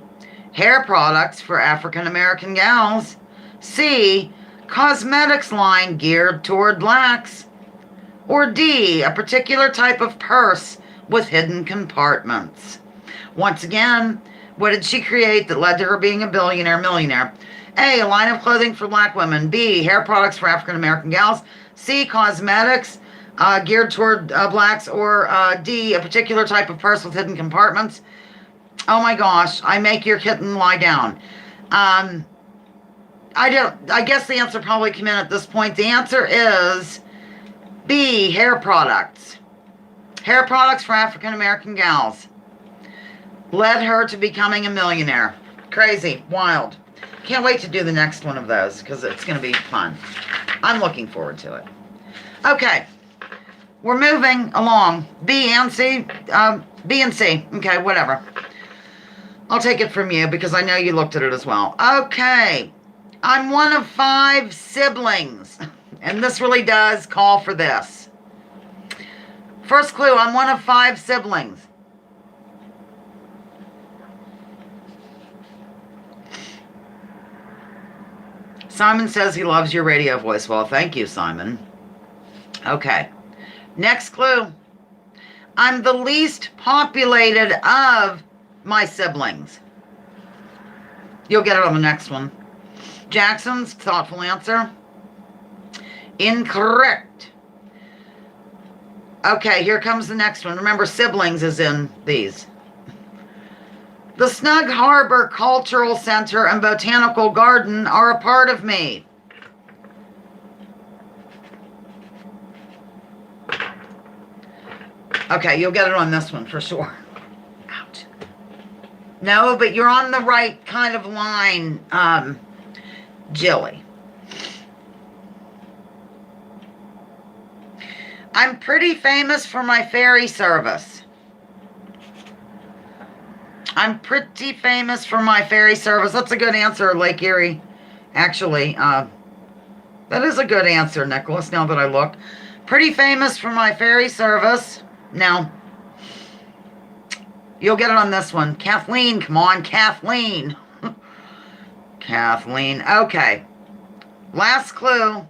hair products for African American gals. C, cosmetics line geared toward blacks. Or D, a particular type of purse with hidden compartments. Once again, what did she create that led to her being a millionaire? A, a line of clothing for black women. B, hair products for African American gals. C, cosmetics geared toward blacks. Or D, a particular type of purse with hidden compartments. Oh my gosh, I make your kitten lie down. I guess the answer probably came in at this point. The answer is B, hair products. Hair products for African American gals led her to becoming a millionaire. Crazy, wild. Can't wait to do the next one of those because it's going to be fun. I'm looking forward to it. Okay, we're moving along. B and C. Okay, whatever. I'll take it from you because I know you looked at it as well. Okay, I'm one of 5 siblings, and this really does call for this. First clue, I'm one of 5 siblings. Simon says he loves your radio voice. Well, thank you, Simon. Okay. Next clue. I'm the least populated of my siblings. You'll get it on the next one. Jackson's thoughtful answer. Incorrect. Okay, here comes the next one. Remember, siblings is in these. The Snug Harbor Cultural Center and Botanical Garden are a part of me. Okay, you'll get it on this one for sure. Ouch. No, but you're on the right kind of line, Jilly. I'm pretty famous for my ferry service. I'm pretty famous for my ferry service. That's a good answer, Lake Erie. Actually, that is a good answer, Nicholas, now that I look. Pretty famous for my ferry service. Now, you'll get it on this one. Kathleen, come on, Kathleen. Kathleen, okay. Last clue.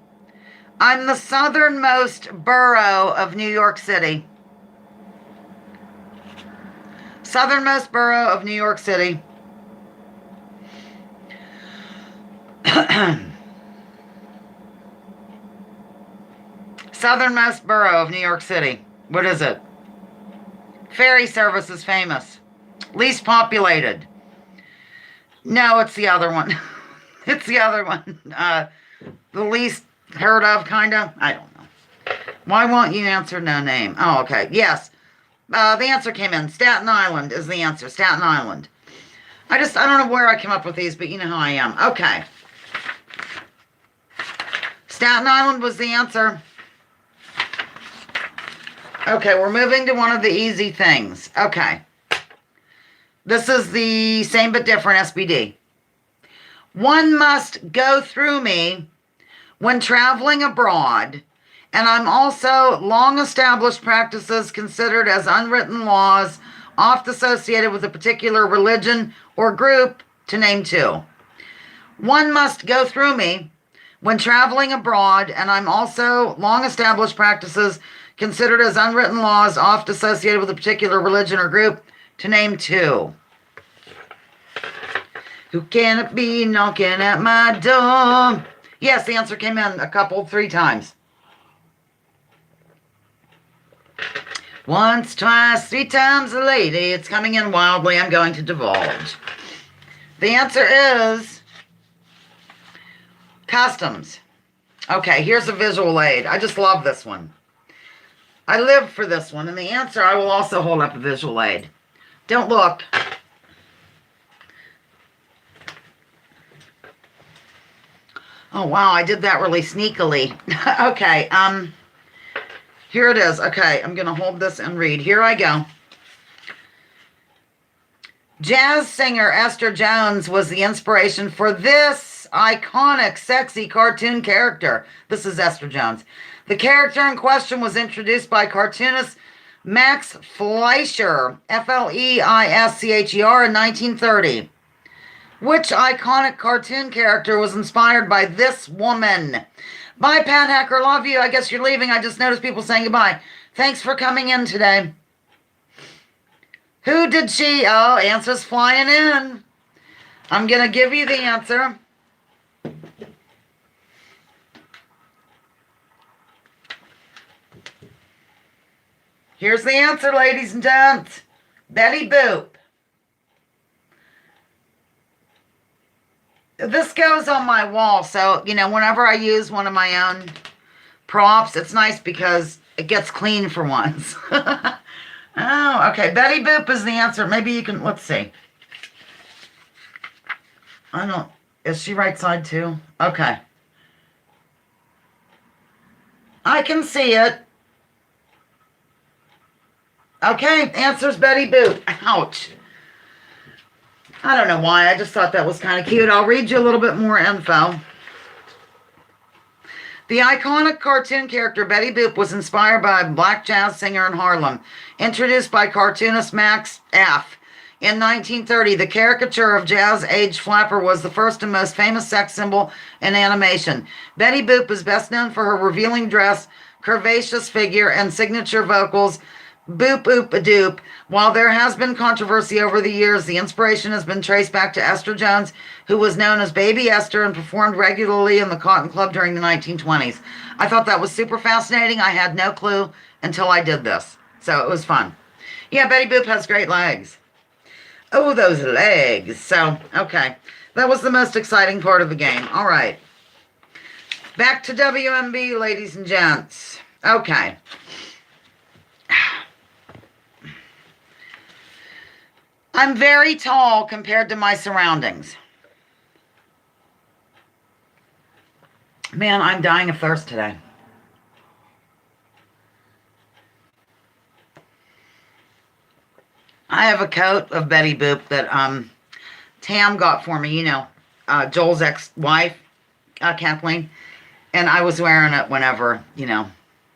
I'm the southernmost borough of New York City. Southernmost borough of New York City. Southernmost borough of New York City. What is it? Ferry service is famous. Least populated. No, it's the other one. It's the other one. The least heard of, kind of. I don't know. Why won't you answer no name? Oh, okay. Yes. The answer came in. Staten Island is the answer. Staten Island. I don't know where I came up with these, but you know how I am. Okay. Staten Island was the answer. Okay, we're moving to one of the easy things. Okay. This is the same but different SBD. One must go through me when traveling abroad, and I'm also long-established practices considered as unwritten laws, oft associated with a particular religion or group, to name 2. One must go through me when traveling abroad, and I'm also long-established practices considered as unwritten laws oft associated with a particular religion or group, to name two. Who can it be knocking at my door? Yes, the answer came in a couple, 3 times. Once, twice, 3 times a lady. It's coming in wildly. I'm going to divulge. The answer is customs. Okay, here's a visual aid. I just love this one. I live for this one. And the answer, I will also hold up a visual aid. Don't look. Oh, wow, I did that really sneakily. Okay, here it is. Okay, I'm going to hold this and read. Here I go. Jazz singer Esther Jones was the inspiration for this iconic, sexy cartoon character. This is Esther Jones. The character in question was introduced by cartoonist Max Fleischer, Fleischer, in 1930. Which iconic cartoon character was inspired by this woman? Bye, Pat Hacker. Love you. I guess you're leaving. I just noticed people saying goodbye. Thanks for coming in today. Who did she? Oh, answer's flying in. I'm going to give you the answer. Here's the answer, ladies and gents. Betty Boop. This goes on my wall, so, you know, whenever I use one of my own props, it's nice because it gets clean for once. Oh, okay. Betty Boop is the answer. Maybe you can, let's see. I don't, is she right side too? Okay. I can see it. Okay, answer's Betty Boop. Ouch. I don't know why. I just thought that was kind of cute. I'll read you a little bit more info. The iconic cartoon character Betty Boop was inspired by a black jazz singer in Harlem, introduced by cartoonist Max F. In 1930, the caricature of jazz age flapper was the first and most famous sex symbol in animation. Betty Boop is best known for her revealing dress, curvaceous figure, and signature vocals, boop, oop, a doop. While there has been controversy over the years, the inspiration has been traced back to Esther Jones, who was known as Baby Esther and performed regularly in the Cotton Club during the 1920s. I thought that was super fascinating. I had no clue until I did this. So it was fun. Yeah, Betty Boop has great legs. Oh, those legs. So, okay. That was the most exciting part of the game. All right. Back to WMB, ladies and gents. Okay. I'm very tall compared to my surroundings. Man, I'm dying of thirst today. I have a coat of Betty Boop that Tam got for me, you know, Joel's ex-wife, Kathleen. And I was wearing it whenever, you know,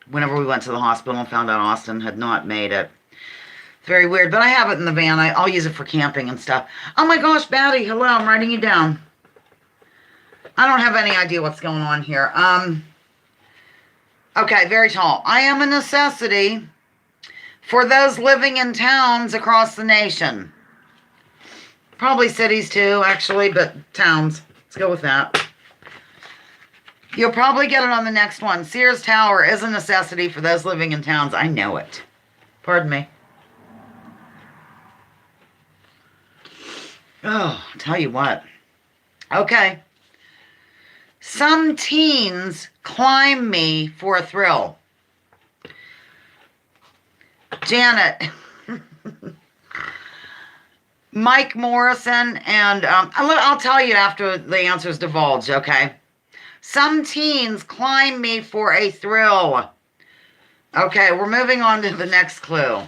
whenever we went to the hospital and found out Austin had not made it. Very weird, but I have it in the van. I'll use it for camping and stuff. Oh my gosh, Batty, hello, I'm writing you down. I don't have any idea what's going on here. Okay, very tall. I am a necessity for those living in towns across the nation. Probably cities too, actually, but towns. Let's go with that. You'll probably get it on the next one. Sears Tower is a necessity for those living in towns. I know it. Pardon me. Oh, I'll tell you what. Okay. Some teens climb me for a thrill. Janet. Mike Morrison, and I'll tell you after the answers divulged, okay? Some teens climb me for a thrill. Okay, we're moving on to the next clue.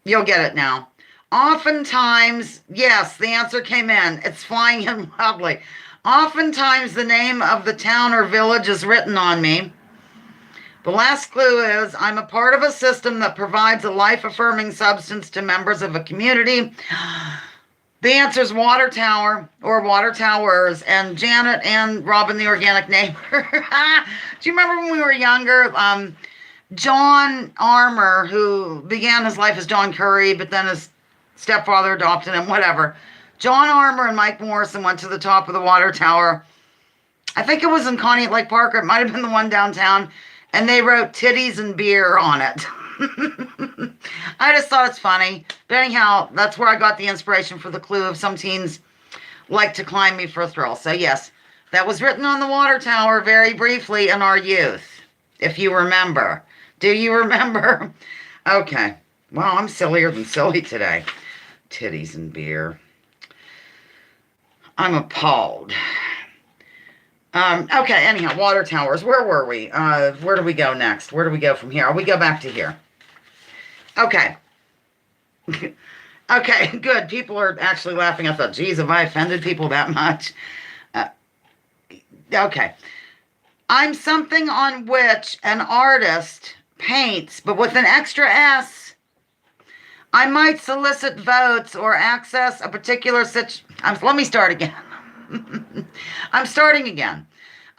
You'll get it now. Oftentimes, yes, the answer came in. It's flying in wildly. Oftentimes, the name of the town or village is written on me. The last clue is, I'm a part of a system that provides a life-affirming substance to members of a community. The answer is water tower or water towers. And Janet and Robin, the organic neighbor. Do you remember when we were younger? John Armour, who began his life as John Curry, but then his stepfather adopted him, whatever. John Armour and Mike Morrison went to the top of the water tower. I think it was in Connie at Lake Park, or it might have been the one downtown, and they wrote titties and beer on it. I just thought it's funny. But anyhow, that's where I got the inspiration for the clue of some teens like to climb me for a thrill. So yes, that was written on the water tower very briefly in our youth, if you remember. Do you remember? Okay. Well, I'm sillier than silly today. Titties and beer. I'm appalled. Okay, anyhow, water towers. Where were we? Where do we go next? Where do we go from here? Oh, we go back to here. Okay. Okay, good. People are actually laughing. I thought, geez, have I offended people that much? Okay. I'm something on which an artist paints, but with an extra S. I might solicit votes or access a particular let me start again. I'm starting again.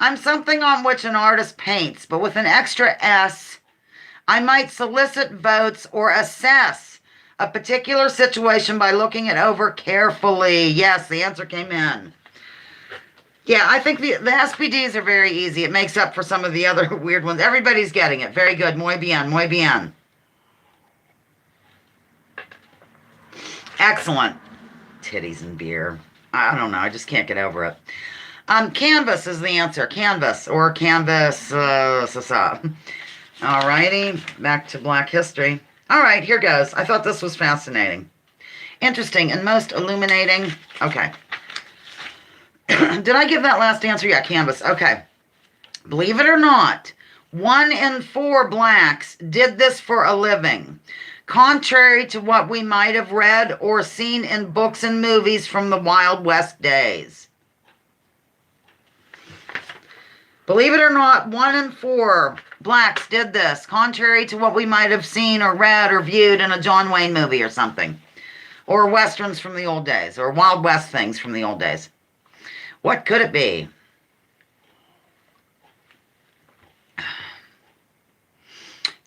I'm something on which an artist paints, but with an extra S. I might solicit votes or assess a particular situation by looking it over carefully. Yes, the answer came in. Yeah, I think the SPDs are very easy. It makes up for some of the other weird ones. Everybody's getting it. Very good. Muy bien, muy bien. Excellent. Titties and beer. I don't know. I just can't get over it. Canvas is the answer. Canvas or canvas. Alrighty. Back to Black History. All right, here goes. I thought this was fascinating. Interesting and most illuminating. Okay. Did I give that last answer? Yeah, canvas. Okay. Believe it or not, 1 in 4 blacks did this for a living, contrary to what we might have read or seen in books and movies from the Wild West days. Believe it or not, 1 in 4 blacks did this, contrary to what we might have seen or read or viewed in a John Wayne movie or something, or westerns from the old days, or Wild West things from the old days. What could it be?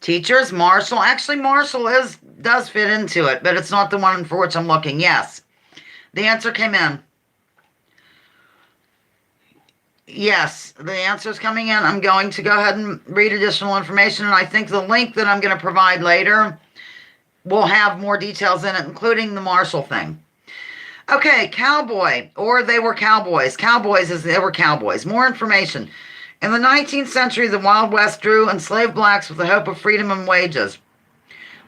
Teachers, Marshall. Actually, Marshall does fit into it, but it's not the one for which I'm looking. Yes. The answer came in. Yes, the answer is coming in. I'm going to go ahead and read additional information, and I think the link that I'm going to provide later will have more details in it, including the Marshall thing. Okay, cowboy, or they were cowboys. Cowboys is they were cowboys. More information. In the 19th century, the Wild West drew enslaved blacks with the hope of freedom and wages.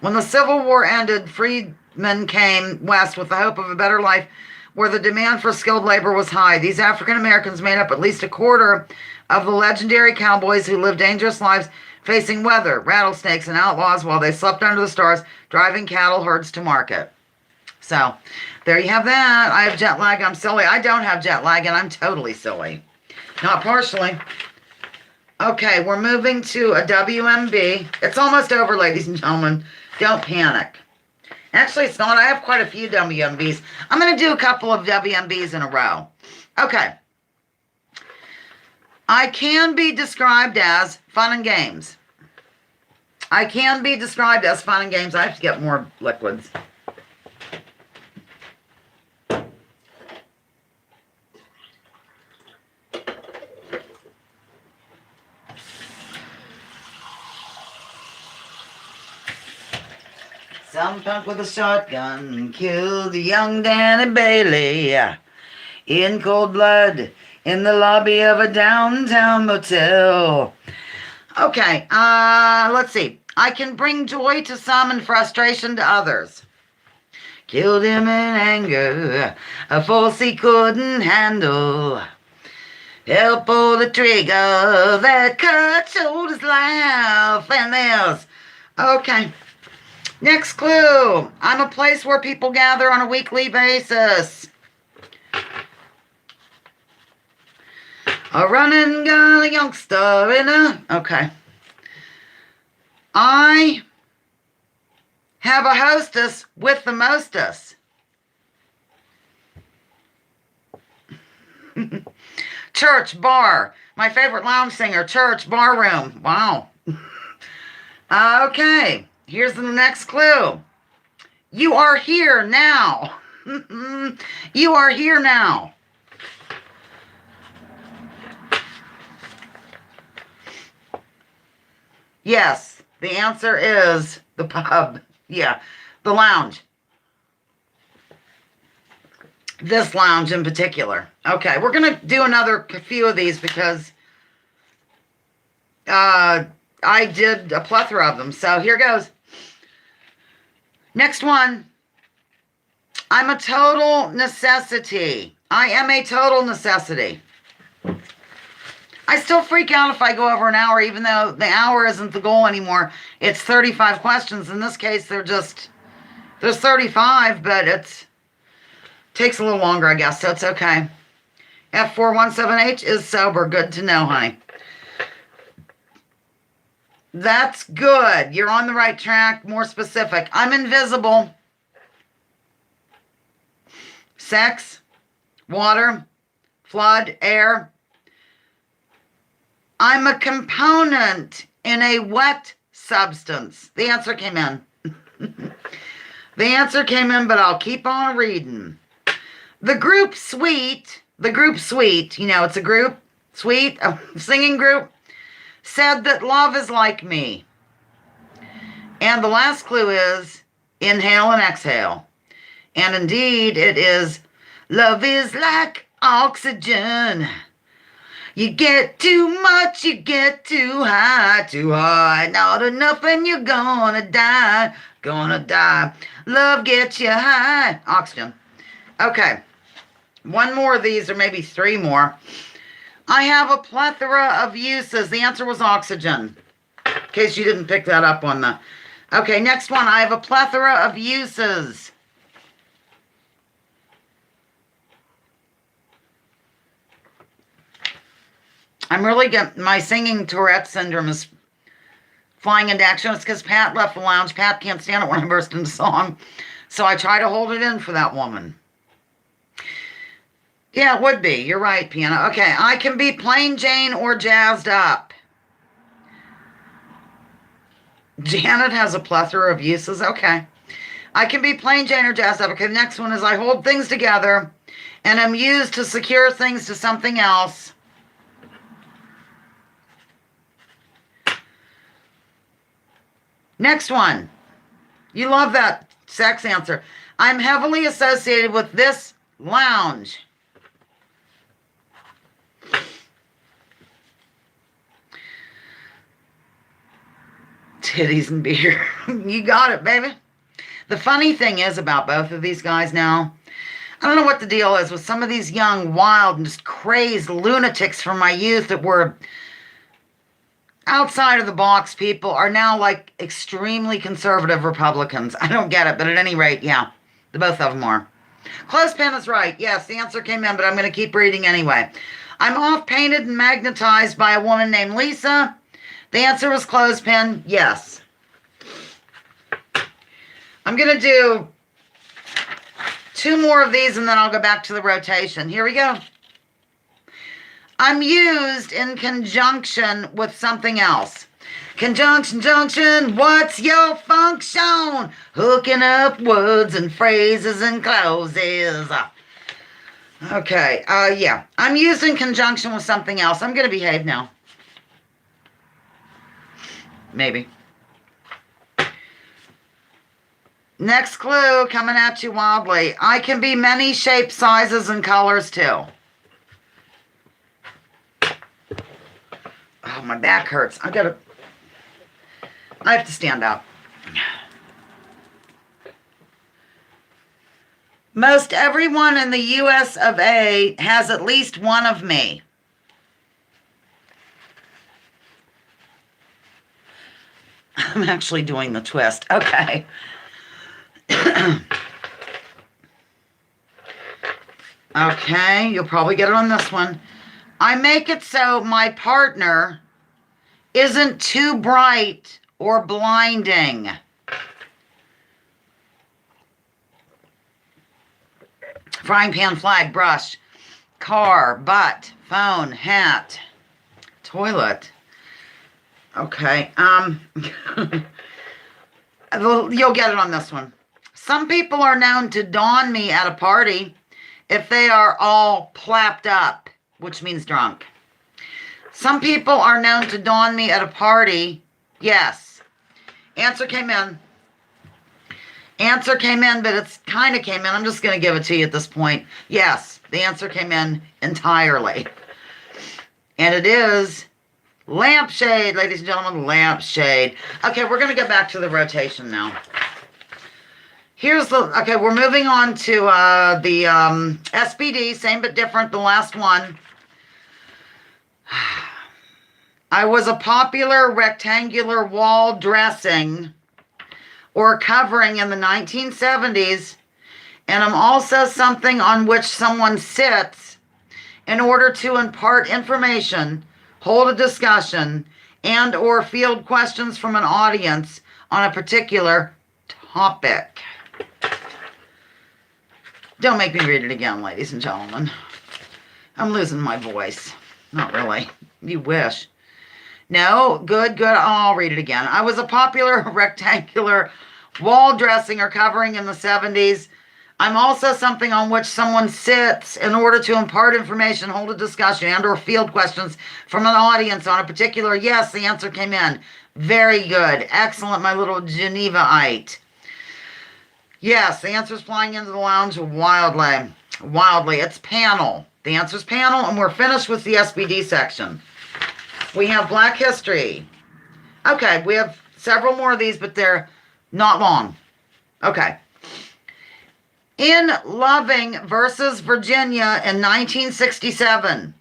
When the Civil War ended, freedmen came west with the hope of a better life where the demand for skilled labor was high. These African Americans made up at least a quarter of the legendary cowboys who lived dangerous lives facing weather, rattlesnakes, and outlaws while they slept under the stars, driving cattle herds to market. So, there you have that. I have jet lag. I'm silly. I don't have jet lag, and I'm totally silly. Not partially. Okay, we're moving to a WMB. It's almost over, ladies and gentlemen. Don't panic. Actually, it's not. I have quite a few WMBs. I'm going to do a couple of WMBs in a row. Okay. I can be described as fun and games. I can be described as fun and games. I have to get more liquids. Some punk with a shotgun killed young Danny Bailey in cold blood in the lobby of a downtown motel. Okay, let's see. I can bring joy to some and frustration to others. Killed him in anger, a force he couldn't handle. Help pull the trigger that cut short his life. And there's, okay. Next clue. I'm a place where people gather on a weekly basis. A running gun, a youngster in a... Okay. I have a hostess with the mostest. Church, bar. My favorite lounge singer, church, bar room. Wow. Okay, here's the next clue. You are here now. You are here now. Yes, the answer is the pub. Yeah, the lounge. This lounge in particular. Okay, we're going to do another few of these because I did a plethora of them. So here goes. Next one. I'm a total necessity. I am a total necessity. I still freak out if I go over an hour, even though the hour isn't the goal anymore. It's 35 questions. In this case, there's 35, but it takes a little longer, I guess, so it's okay. F417H is sober. Good to know, honey. That's good. You're on the right track. More specific. I'm invisible. Sex, water, flood, air. I'm a component in a wet substance. The answer came in. The answer came in, but I'll keep on reading. The group Sweet, you know, it's a group, Sweet, a singing group, said that love is like me. And the last clue is inhale and exhale. And indeed, it is love is like oxygen. You get too much, you get too high, not enough and you're gonna die. Love gets you high. Oxygen. Okay, one more of these, or maybe three more. I have a plethora of uses. The answer was oxygen, in case you didn't pick that up on the... Okay, next one. I have a plethora of uses. I'm really getting... My singing Tourette syndrome is flying into action. It's because Pat left the lounge. Pat can't stand it when I burst into song. So I try to hold it in for that woman. Yeah, it would be. You're right, Piano. Okay, I can be plain Jane or jazzed up. Janet has a plethora of uses. Okay. I can be plain Jane or jazzed up. Okay, the next one is I hold things together and am used to secure things to something else. Next one. You love that sex answer. I'm heavily associated with this lounge. Titties and beer. You got it, baby. The funny thing is about both of these guys now, I don't know what the deal is with some of these young, wild, and just crazed lunatics from my youth that were outside of the box people are now like extremely conservative Republicans. I don't get it, but at any rate, yeah, the both of them are. Clothespin is right. Yes, the answer came in, but I'm going to keep reading anyway. I'm off painted and magnetized by a woman named Lisa. The answer was clothespin. Yes. I'm going to do two more of these and then I'll go back to the rotation. Here we go. I'm used in conjunction with something else. Conjunction, junction, what's your function? Hooking up words and phrases and clauses. Okay, yeah. I'm used in conjunction with something else. I'm going to behave now. Maybe. Next clue coming at you wildly. I can be many shapes, sizes, and colors too. Oh, my back hurts. I have to stand up. Most everyone in the US of A has at least one of me. I'm actually doing the twist. Okay. Okay, you'll probably get it on this one. I make it so my partner isn't too bright or blinding. Frying pan, flag, brush. car, butt, phone, hat, toilet. Okay. You'll get it on this one. Some people are known to don me at a party if they are all plapped up, which means drunk. Some people are known to don me at a party. Yes. Answer came in. Answer came in, but it's kind of came in. I'm just going to give it to you at this point. Yes, the answer came in entirely. And it is lampshade, ladies and gentlemen, lampshade. Okay, we're going to get back to the rotation now. Okay, we're moving on to the SBD, same but different, the last one. I was a popular rectangular wall dressing or covering in the 1970s, and I'm also something on which someone sits in order to impart information, hold a discussion, and or field questions from an audience on a particular topic. Don't make me read it again, ladies and gentlemen. I'm losing my voice. Not really. You wish. No, good. I'll read it again. I was a popular rectangular wall dressing or covering in the 70s. I'm also something on which someone sits in order to impart information, hold a discussion, and or field questions from an audience on a particular... Yes, the answer came in. Very good. Excellent, my little Genevaite. Yes, the answer's flying into the lounge wildly. It's panel. The answer's panel, and we're finished with the SBD section. We have Black History. Okay, we have several more of these, but they're not long. Okay. In Loving versus Virginia in 1967,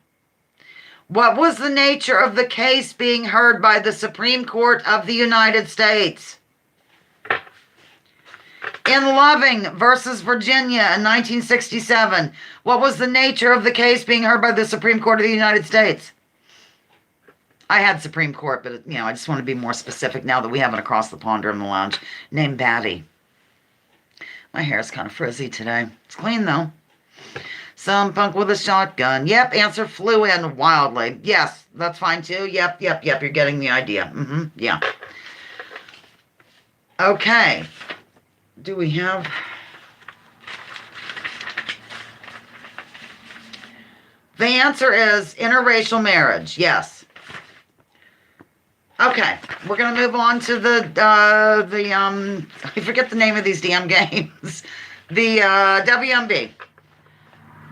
what was the nature of the case being heard by the Supreme Court of the United States? In Loving versus Virginia in 1967, what was the nature of the case being heard by the Supreme Court of the United States? I had Supreme Court, but, I just want to be more specific now that we have an across the pond in the lounge named Batty. My hair's kind of frizzy today. It's clean, though. Some punk with a shotgun. Yep, answer flew in wildly. Yes, that's fine, too. Yep, you're getting the idea. Yeah. Okay. Do we have... The answer is interracial marriage. Yes. Okay, we're going to move on to I forget the name of these damn games. The WMB.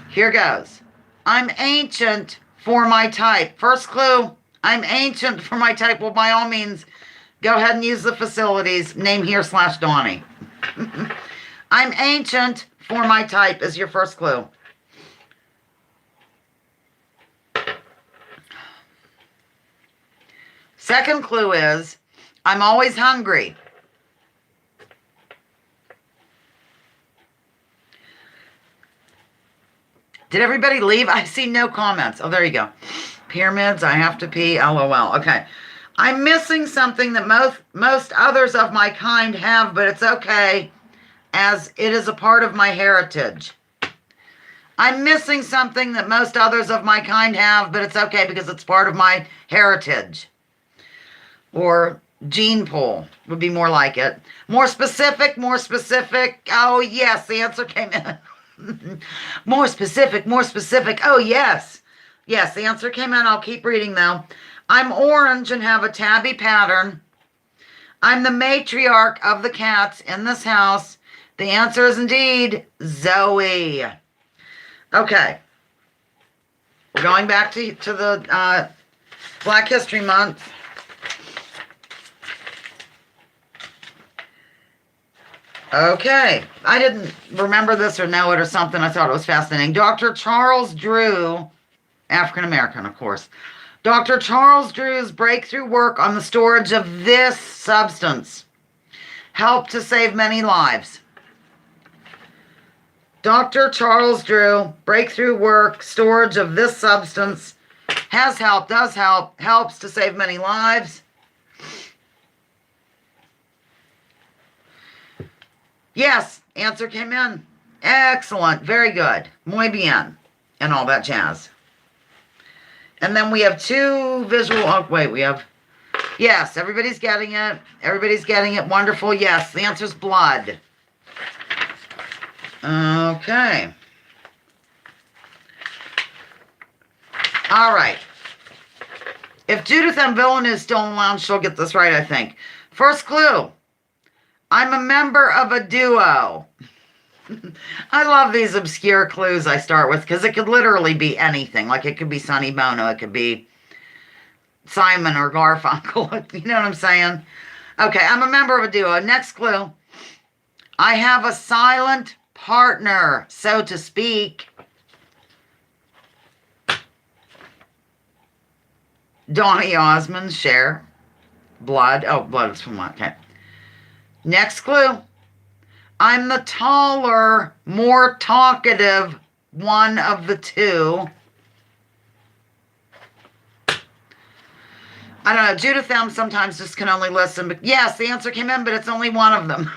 Here goes. I'm ancient for my type. First clue, I'm ancient for my type. Well, by all means, go ahead and use the facilities. Name here / Donnie. I'm ancient for my type is your first clue. Second clue is, I'm always hungry. Did everybody leave? I see no comments. Oh, there you go. Pyramids, I have to pee, LOL. Okay. I'm missing something that most others of my kind have, but it's okay, as it is a part of my heritage. I'm missing something that most others of my kind have, but it's okay because it's part of my heritage. Or gene pool would be more like it. More specific. Oh, yes, the answer came in. More specific. Oh, yes. Yes, the answer came in. I'll keep reading, though. I'm orange and have a tabby pattern. I'm the matriarch of the cats in this house. The answer is indeed Zoe. Okay. We're going back to the Black History Month. Okay, I didn't remember this or know it or something. I thought it was fascinating. Dr. Charles Drew, African-American, of course. Dr. Charles Drew's breakthrough work on the storage of this substance helped to save many lives. Dr. Charles Drew, breakthrough work, storage of this substance has helped, does help, helps to save many lives. Yes, answer came in. Excellent. Very good. Muy bien. and all that jazz. And then we have two visual, oh, wait, we have, yes, everybody's getting it. Everybody's getting it. Wonderful. Yes, the answer's blood. Okay. All right. If Judith M. Villain is still in the lounge, she'll get this right, I think. First clue. I'm a member of a duo. I love these obscure clues I start with because it could literally be anything. Like it could be Sonny Bono. It could be Simon or Garfunkel. You know what I'm saying? Okay, I'm a member of a duo. Next clue. I have a silent partner, so to speak. Donny Osmond, Cher. Blood. Oh, blood is from what? Okay. Next clue. I'm the taller, more talkative one of the two. I don't know. Judith M. sometimes just can only listen. But yes, the answer came in, but it's only one of them.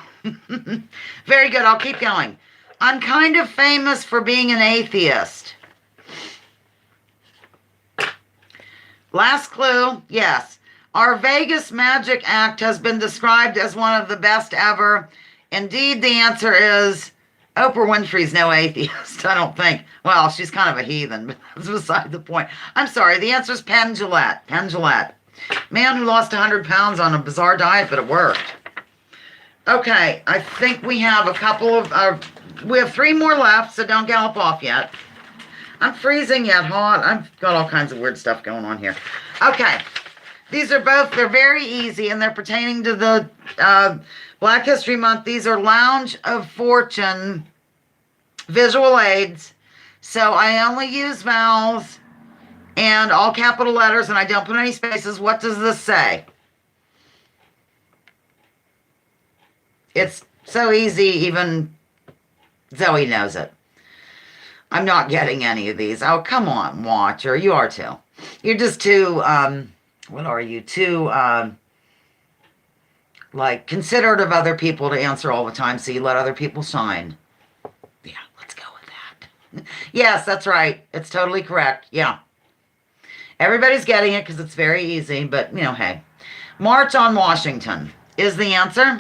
Very good. I'll keep going. I'm kind of famous for being an atheist. Last clue. Yes. Our Vegas magic act has been described as one of the best ever. Indeed, the answer is Oprah Winfrey's no atheist, I don't think. Well, she's kind of a heathen, but that's beside the point. I'm sorry, the answer is Penn Jillette. Penn Jillette. Man who lost 100 pounds on a bizarre diet, but it worked. Okay, I think we have a couple of, we have 3 more left, so don't gallop off yet. I'm freezing yet hot. I've got all kinds of weird stuff going on here. Okay, these are both, they're very easy, and they're pertaining to the Black History Month. These are Lounge of Fortune visual aids. So I only use vowels and all capital letters, and I don't put any spaces. What does this say? It's so easy, even Zoe knows it. I'm not getting any of these. Oh, come on, Watcher. You are too. You're just too, what are you? Too, like, considerate of other people to answer all the time, so you let other people shine. Yeah, let's go with that. Yes, that's right. It's totally correct. Yeah. Everybody's getting it because it's very easy, but, you know, hey. March on Washington is the answer.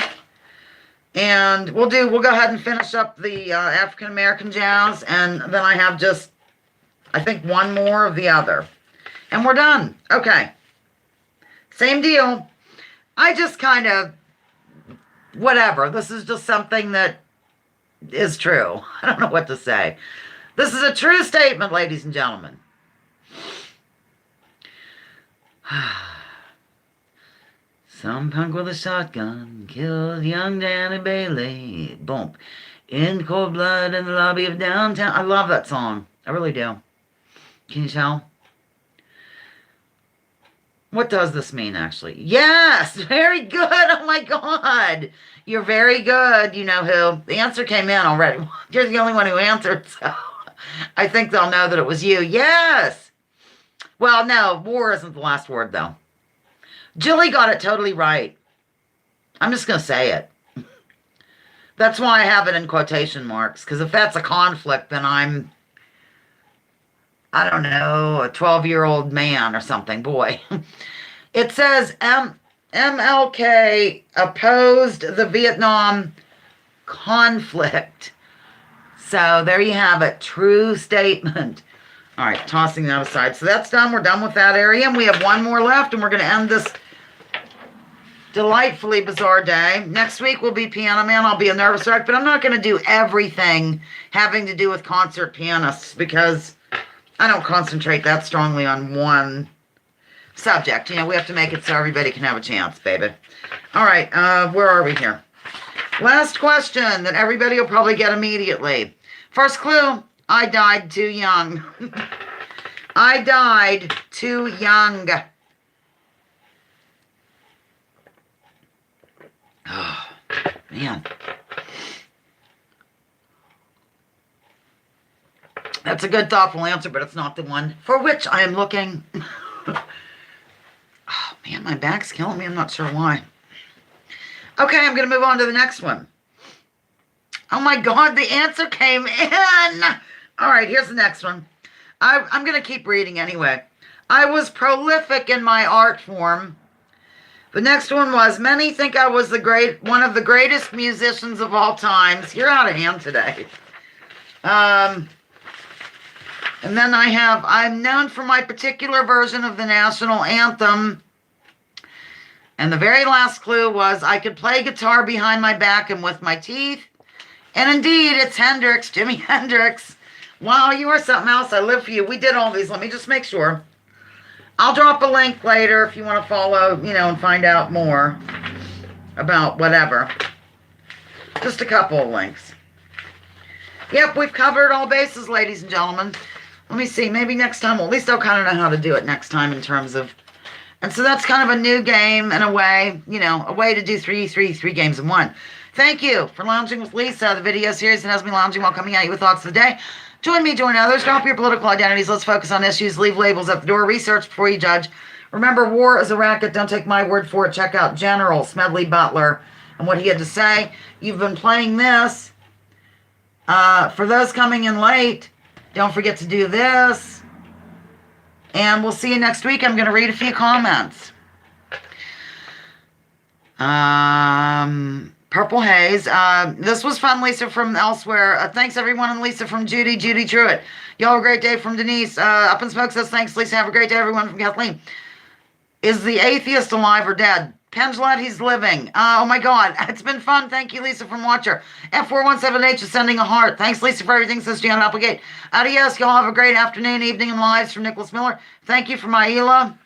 And we'll go ahead and finish up the African-American jazz, and then I have just, I think, one more of the other. And we're done. Okay. Same deal. I just kind of, whatever. This is just something that is true. I don't know what to say. This is a true statement, ladies and gentlemen. Some punk with a shotgun killed young Danny Bailey. Boom. In cold blood in the lobby of downtown. I love that song. I really do. Can you tell? What does this mean, actually? Yes! Very good! Oh, my God! You're very good. You know who. The answer came in already. You're the only one who answered, so I think they'll know that it was you. Yes! Well, no. War isn't the last word, though. Jilly got it totally right. I'm just going to say it. That's why I have it in quotation marks, because if that's a conflict, then I'm, I don't know, a 12-year-old man or something. Boy. It says MLK opposed the Vietnam conflict. So there you have it. True statement. All right, tossing that aside. So that's done. We're done with that area. And we have one more left, and we're going to end this delightfully bizarre day. Next week will be Piano Man. I'll be a nervous wreck, but I'm not going to do everything having to do with concert pianists because I don't concentrate that strongly on one subject. You know, we have to make it so everybody can have a chance, baby. All right, where are we here? Last question that everybody will probably get immediately. First clue. I died too young. I died too young. Oh, man. That's a good, thoughtful answer, but it's not the one for which I am looking. Oh, man, my back's killing me. I'm not sure why. Okay, I'm going to move on to the next one. Oh, my God, the answer came in. All right, here's the next one. I'm going to keep reading anyway. I was prolific in my art form. The next one was, many think I was one of the greatest musicians of all times. You're out of hand today. And then I'm known for my particular version of the national anthem. And the very last clue was, I could play guitar behind my back and with my teeth. And indeed, it's Hendrix, Jimi Hendrix. Wow, you are something else. I live for you. We did all these. Let me just make sure. I'll drop a link later if you want to follow, and find out more about whatever. Just a couple of links. Yep, we've covered all bases, ladies and gentlemen. Let me see. Maybe next time, well, at least I'll kind of know how to do it next time in terms of... And so that's kind of a new game in a way, a way to do three games in one. Thank you for lounging with Lisa, the video series that has me lounging while coming at you with thoughts of the day. Join me, join others, drop your political identities. Let's focus on issues, leave labels at the door, research before you judge. Remember, war is a racket. Don't take my word for it. Check out General Smedley Butler and what he had to say. You've been playing this. For those coming in late, don't forget to do this. And we'll see you next week. I'm going to read a few comments. Purple Haze. This was fun, Lisa from elsewhere. Thanks, everyone, and Lisa from Judy Truitt. Y'all have a great day from Denise. Up in Smoke says, thanks, Lisa. Have a great day, everyone, from Kathleen. Is the atheist alive or dead? Pendulette, he's living. Oh, my God. It's been fun. Thank you, Lisa from Watcher. F417H is sending a heart. Thanks, Lisa, for everything, says Janet Applegate. Adios. Y'all have a great afternoon, evening, and lives from Nicholas Miller. Thank you from Aila.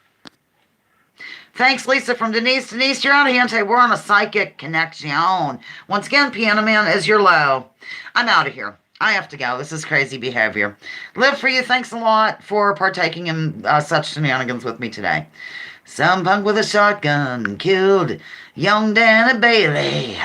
Thanks, Lisa from Denise. Denise, you're out of hand today. We're on a psychic connection. Once again, Piano Man is your low. I'm out of here. I have to go. This is crazy behavior. Live for you. Thanks a lot for partaking in such shenanigans with me today. Some punk with a shotgun killed young Danny Bailey.